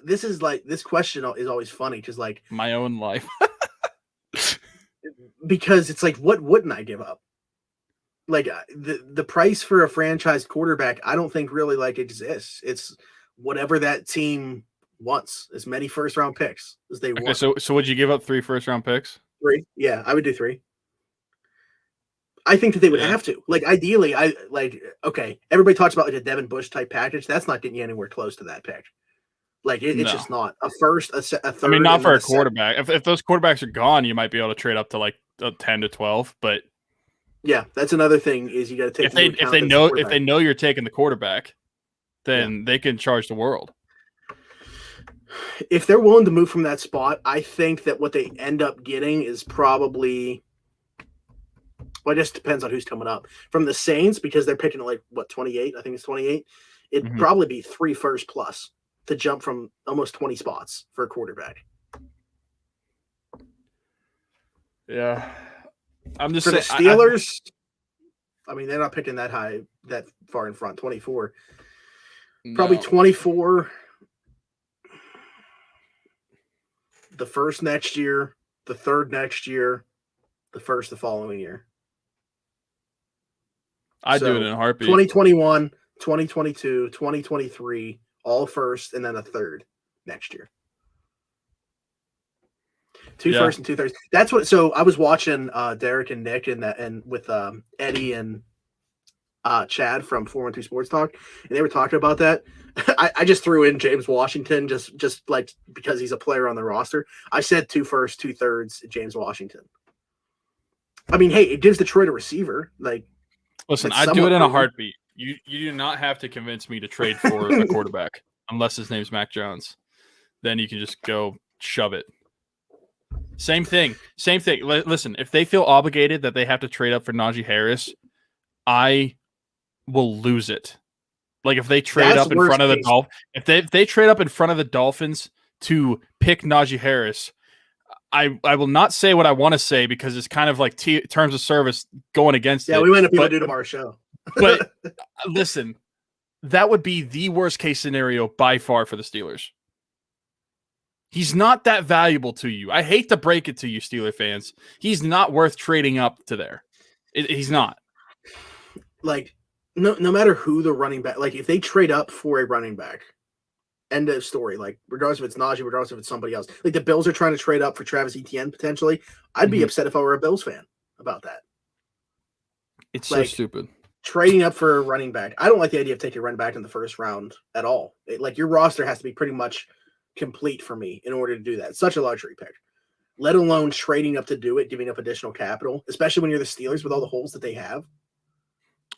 this question is always funny because my own life. Because it's what wouldn't I give up? The price for a franchise quarterback, I don't think really exists. It's whatever that team wants, as many first-round picks as they want. So would you give up 3 first-round picks? 3, yeah, I would do 3. I think that they would have to. Like, ideally, okay, everybody talks about like a Devin Bush type package. That's not getting you anywhere close to that pick. Like, it's just not. A first, a third. I mean, not for a quarterback. If those quarterbacks are gone, you might be able to trade up to like a 10 to 12. But yeah, that's another thing is you got to take if they know you're taking the quarterback, then they can charge the world. If they're willing to move from that spot, I think that what they end up getting is probably. Well, it just depends on who's coming up. From the Saints, because they're picking at like, 28? I think it's 28. It'd probably be 3 first plus to jump from almost 20 spots for a quarterback. Yeah. I'm just for the Steelers, I mean, they're not picking that high, that far in front, 24. Probably 24 the first next year, the third next year, the first the following year. I'd do it in a heartbeat. 2021, 2022, 2023, all first, and then a third next year. 2 firsts and 2 thirds. That's what. So I was watching Derek and Nick and with Eddie and Chad from 412 Sports Talk, and they were talking about that. I just threw in James Washington just like because he's a player on the roster. I said 2 firsts, 2 thirds, James Washington. I mean, hey, it gives Detroit a receiver. Like, listen, I'd do it in a heartbeat. You do not have to convince me to trade for a quarterback unless his name's Mac Jones. Then you can just go shove it. Same thing. Listen, if they feel obligated that they have to trade up for Najee Harris, I will lose it. Like if they trade up in front of the Dolphins, if they trade up in front of the Dolphins to pick Najee Harris, I will not say what I want to say because it's kind of like terms of service going against it. Yeah, we might not be able to do tomorrow's show. But listen, that would be the worst case scenario by far for the Steelers. He's not that valuable to you. I hate to break it to you, Steeler fans. He's not worth trading up to there. He's not. Like, no matter who the running back, like if they trade up for a running back, end of story. Like, regardless if it's Najee, regardless if it's somebody else. Like the Bills are trying to trade up for Travis Etienne potentially. I'd be upset if I were a Bills fan about that. It's like, so stupid. Trading up for a running back. I don't like the idea of taking a running back in the first round at all. Like your roster has to be pretty much complete for me in order to do that. It's such a luxury pick, let alone trading up to do it, giving up additional capital, especially when you're the Steelers with all the holes that they have.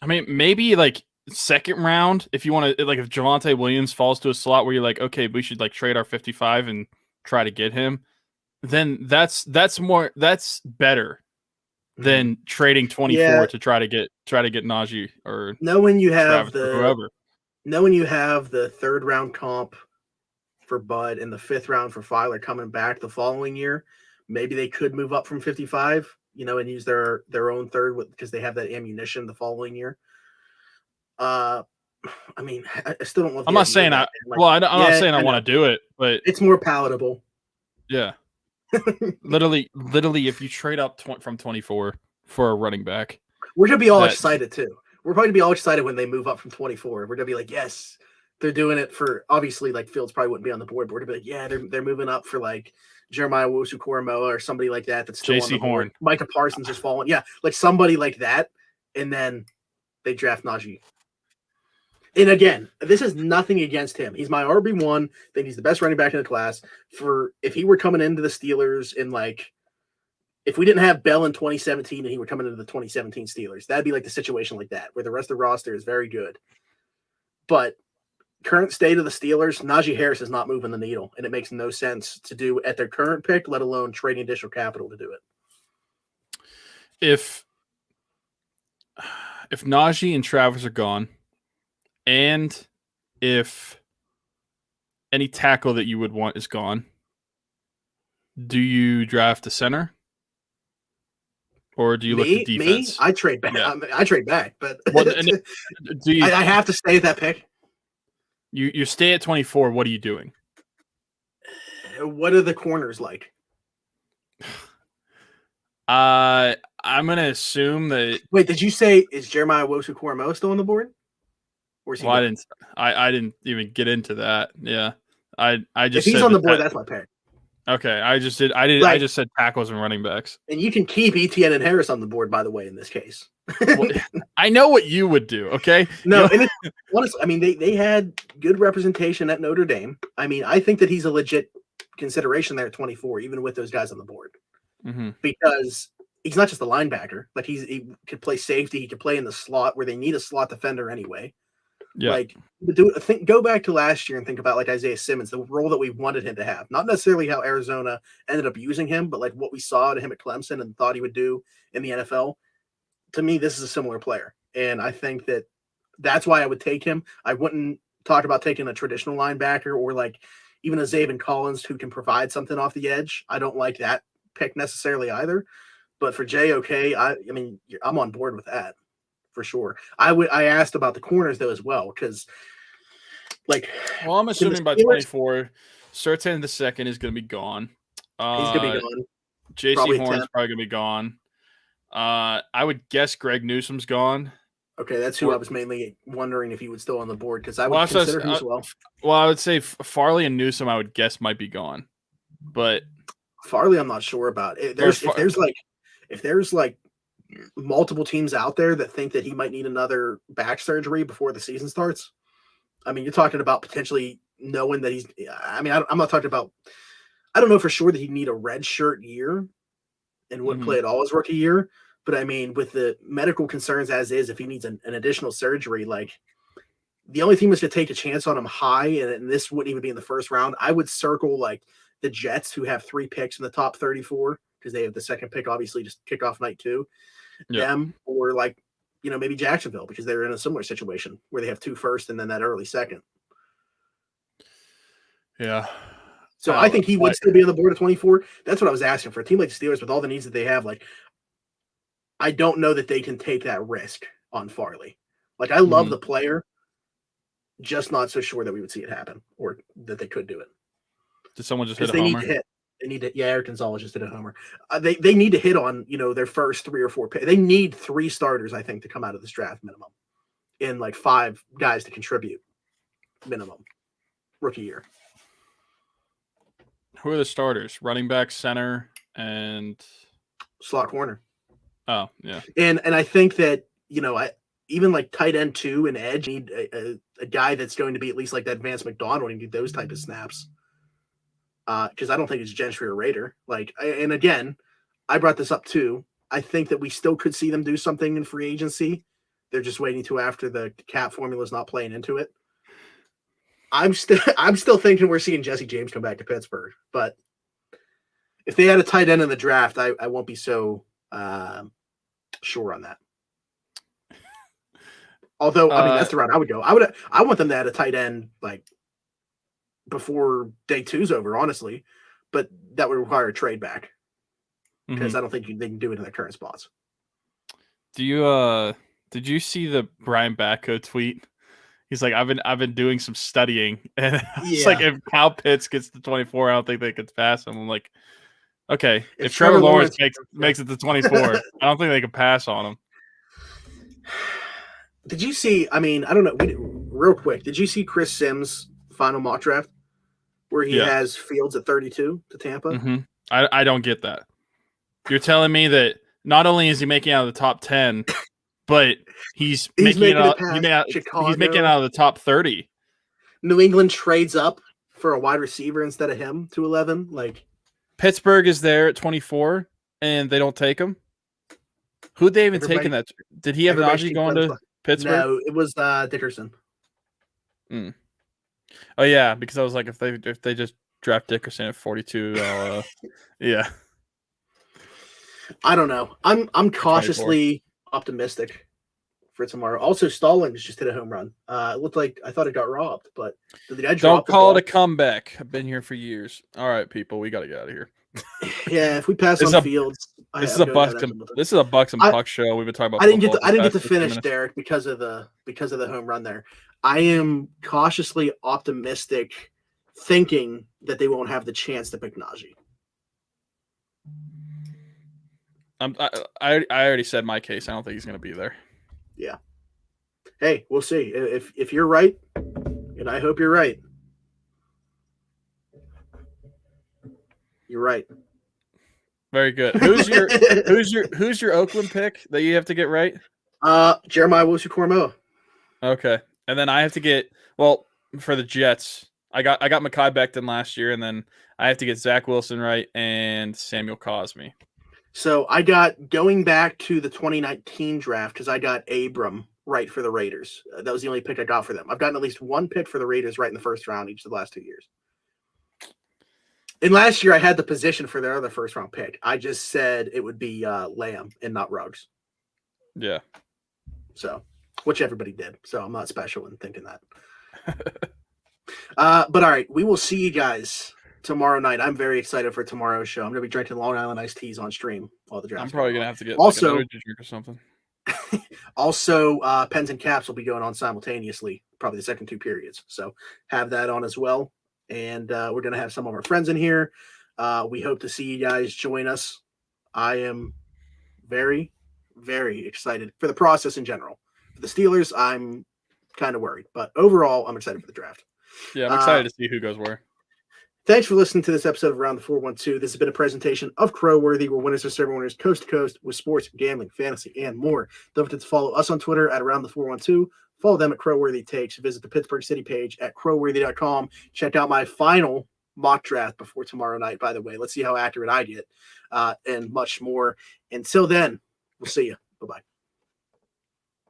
I mean, maybe like second round if you want to, like if Javonte Williams falls to a slot where you're like, okay, we should like trade our 55 and try to get him, then that's better than trading 24 to try to get Najee or knowing you have whoever. Knowing you have the third round comp for Bud and the 5th round for Filer coming back the following year, maybe they could move up from 55, and use their own third because they have that ammunition the following year. I mean, I still don't love. I'm not saying I'm not saying I want to do it, but it's more palatable. Yeah, literally, if you trade up from 24 for a running back, we're gonna be all excited too. We're probably gonna be all excited when they move up from 24. We're gonna be like, yes. They're doing it for obviously like Fields probably wouldn't be on the board, but we're gonna be like, yeah, they're moving up for like Jeremiah Owusu-Koramoah or somebody like that that's still JC on the Horn. board. Micah Parsons just falling. Yeah, like somebody like that, and then they draft Najee. And again, this is nothing against him. He's my RB1. I think he's the best running back in the class. For if he were coming into the Steelers in like if we didn't have Bell in 2017 and he were coming into the 2017 Steelers, that'd be like the situation like that, where the rest of the roster is very good. But current state of the Steelers, Najee Harris is not moving the needle, and it makes no sense to do at their current pick, let alone trading additional capital to do it. If Najee and Travis are gone, and if any tackle that you would want is gone, do you draft a center? Or do you look at defense? I trade back. Yeah. I trade back, but do you, I have to stay at that pick. You stay at 24. What are you doing? What are the corners like? I'm gonna assume that. Wait, did you say is Jeremiah Owusu-Koramoah still on the board? Or is he I didn't even get into that. Yeah, I just if he's on the board, that's my pick. Okay, I just did. I did. I just said tackles and running backs. And you can keep Etienne and Harris on the board, by the way, in this case. Well, I know what you would do. Okay. No, and honestly, I mean, they had good representation at Notre Dame. I mean, I think that he's a legit consideration there at 24, even with those guys on the board, because he's not just a linebacker. Like he could play safety. He could play in the slot where they need a slot defender anyway. Yeah. Like, go back to last year and think about like Isaiah Simmons, the role that we wanted him to have. Not necessarily how Arizona ended up using him, but like what we saw to him at Clemson and thought he would do in the NFL. To me, this is a similar player, and I think that's why I would take him. I wouldn't talk about taking a traditional linebacker or like even a Zaven Collins who can provide something off the edge. I don't like that pick necessarily either. But for JOK, I mean, I'm on board with that. For sure. I asked about the corners though as well, because well, I'm assuming by 24, Surtain the second is going to be gone. He's going to be gone. JC Horn's probably going to be gone. I would guess Greg Newsome's gone. Okay, that's who I was mainly wondering if he was still on the board, because I would consider him as well. Well, I would say Farley and Newsome I would guess might be gone, but Farley I'm not sure about. If there's multiple teams out there that think that he might need another back surgery before the season starts. I mean, you're talking about potentially knowing that I'm not talking about, I don't know for sure that he'd need a red shirt year and wouldn't play at all his rookie year. But I mean, with the medical concerns as is, if he needs an additional surgery, like the only team that's going to take a chance on him high, and this wouldn't even be in the first round, I would circle like the Jets, who have 3 picks in the top 34 because they have the second pick, obviously, just kickoff night too. Yeah. Them, or like, maybe Jacksonville, because they're in a similar situation where they have 2 first and then that early second. Yeah. So I think he would still be on the board at 24. That's what I was asking for a team like the Steelers with all the needs that they have. Like, I don't know that they can take that risk on Farley. Like, I love the player, just not so sure that we would see it happen or that they could do it. Did someone just hit a homer? Need to hit. They need to. Yeah, Eric Gonzalez just did a homer. They need to hit on their first 3 or 4 picks. They need 3 starters, I think, to come out of this draft minimum, and like 5 guys to contribute minimum rookie year. Who are the starters? Running back, center, and slot corner. Oh yeah. And I think that even like tight end 2 and edge need a guy that's going to be at least like that Vance McDonald and do those type of snaps. Because I don't think it's Gentry or Rader. And again, I brought this up too. I think that we still could see them do something in free agency. They're just waiting to after the cap formula is not playing into it. I'm still thinking we're seeing Jesse James come back to Pittsburgh. But if they had a tight end in the draft, I won't be so sure on that. Although, I mean, that's the route I would go. I want them to add a tight end before day 2's over, honestly, but that would require a trade back because I don't think they can do it in their current spots. Did you see the Brian Batko tweet? He's like, I've been doing some studying, and it's like, if Kyle Pitts gets to 24, I don't think they could pass him. I'm like, okay, if Trevor Lawrence makes it to 24, I don't think they can pass on him. Did you see? I mean, I don't know. Real quick, did you see Chris Sims' final mock draft? Where he has Fields at 32 to Tampa. I don't get that. You're telling me that not only is he making out of the top 10, but he's making it out. He's making it out of the top 30. New England trades up for a wide receiver instead of him to 11. Like, Pittsburgh is there at 24, and they don't take him. Who'd they even take in that? Did he have Najee going to Pittsburgh? No, it was Dickerson. Oh yeah, because I was like, if they just draft Dickerson at 42, yeah. I don't know. I'm cautiously optimistic for tomorrow. Also, Stallings just hit a home run. It looked like I thought it got robbed, but did the guy drop the ball? It a comeback. I've been here for years. All right, people, we got to get out of here. Yeah, if we pass on Fields, this is a Bucs and Puck show. We've been talking about. I didn't get to finish, Derek, because of the home run there. I am cautiously optimistic, thinking that they won't have the chance to pick Najee. I already said my case. I don't think he's going to be there. Yeah. Hey, we'll see. If you're right, and I hope you're right. You're right. Very good. Who's your Oakland pick that you have to get right? Jeremiah Owusu-Koramoah. Okay. And then I have to get for the Jets. I got Mekhi Becton last year, and then I have to get Zach Wilson right and Samuel Cosme. So I got, going back to the 2019 draft, because I got Abram right for the Raiders. That was the only pick I got for them. I've gotten at least one pick for the Raiders right in the first round each of the last 2 years. And last year I had the position for their other first round pick. I just said it would be Lamb and not Ruggs. Yeah. So, which everybody did. So I'm not special in thinking that. But all right, we will see you guys tomorrow night. I'm very excited for tomorrow's show. I'm going to be drinking Long Island iced teas on stream while the draft. I'm probably going to have to get also another drink or something. Also, Pens and Caps will be going on simultaneously, probably the second 2 periods. So have that on as well. And we're going to have some of our friends in here. We hope to see you guys join us. I am very, very excited for the process in general. For the Steelers, I'm kind of worried. But overall, I'm excited for the draft. Yeah, I'm excited to see who goes where. Thanks for listening to this episode of Around the 412. This has been a presentation of Crowworthy, where winners are serving winners coast to coast with sports, gambling, fantasy, and more. Don't forget to follow us on Twitter at Around the 412. Follow them at Crowworthy Takes. Visit the Pittsburgh City page at crowworthy.com. Check out my final mock draft before tomorrow night, by the way. Let's see how accurate I get, and much more. Until then, we'll see you. Bye-bye.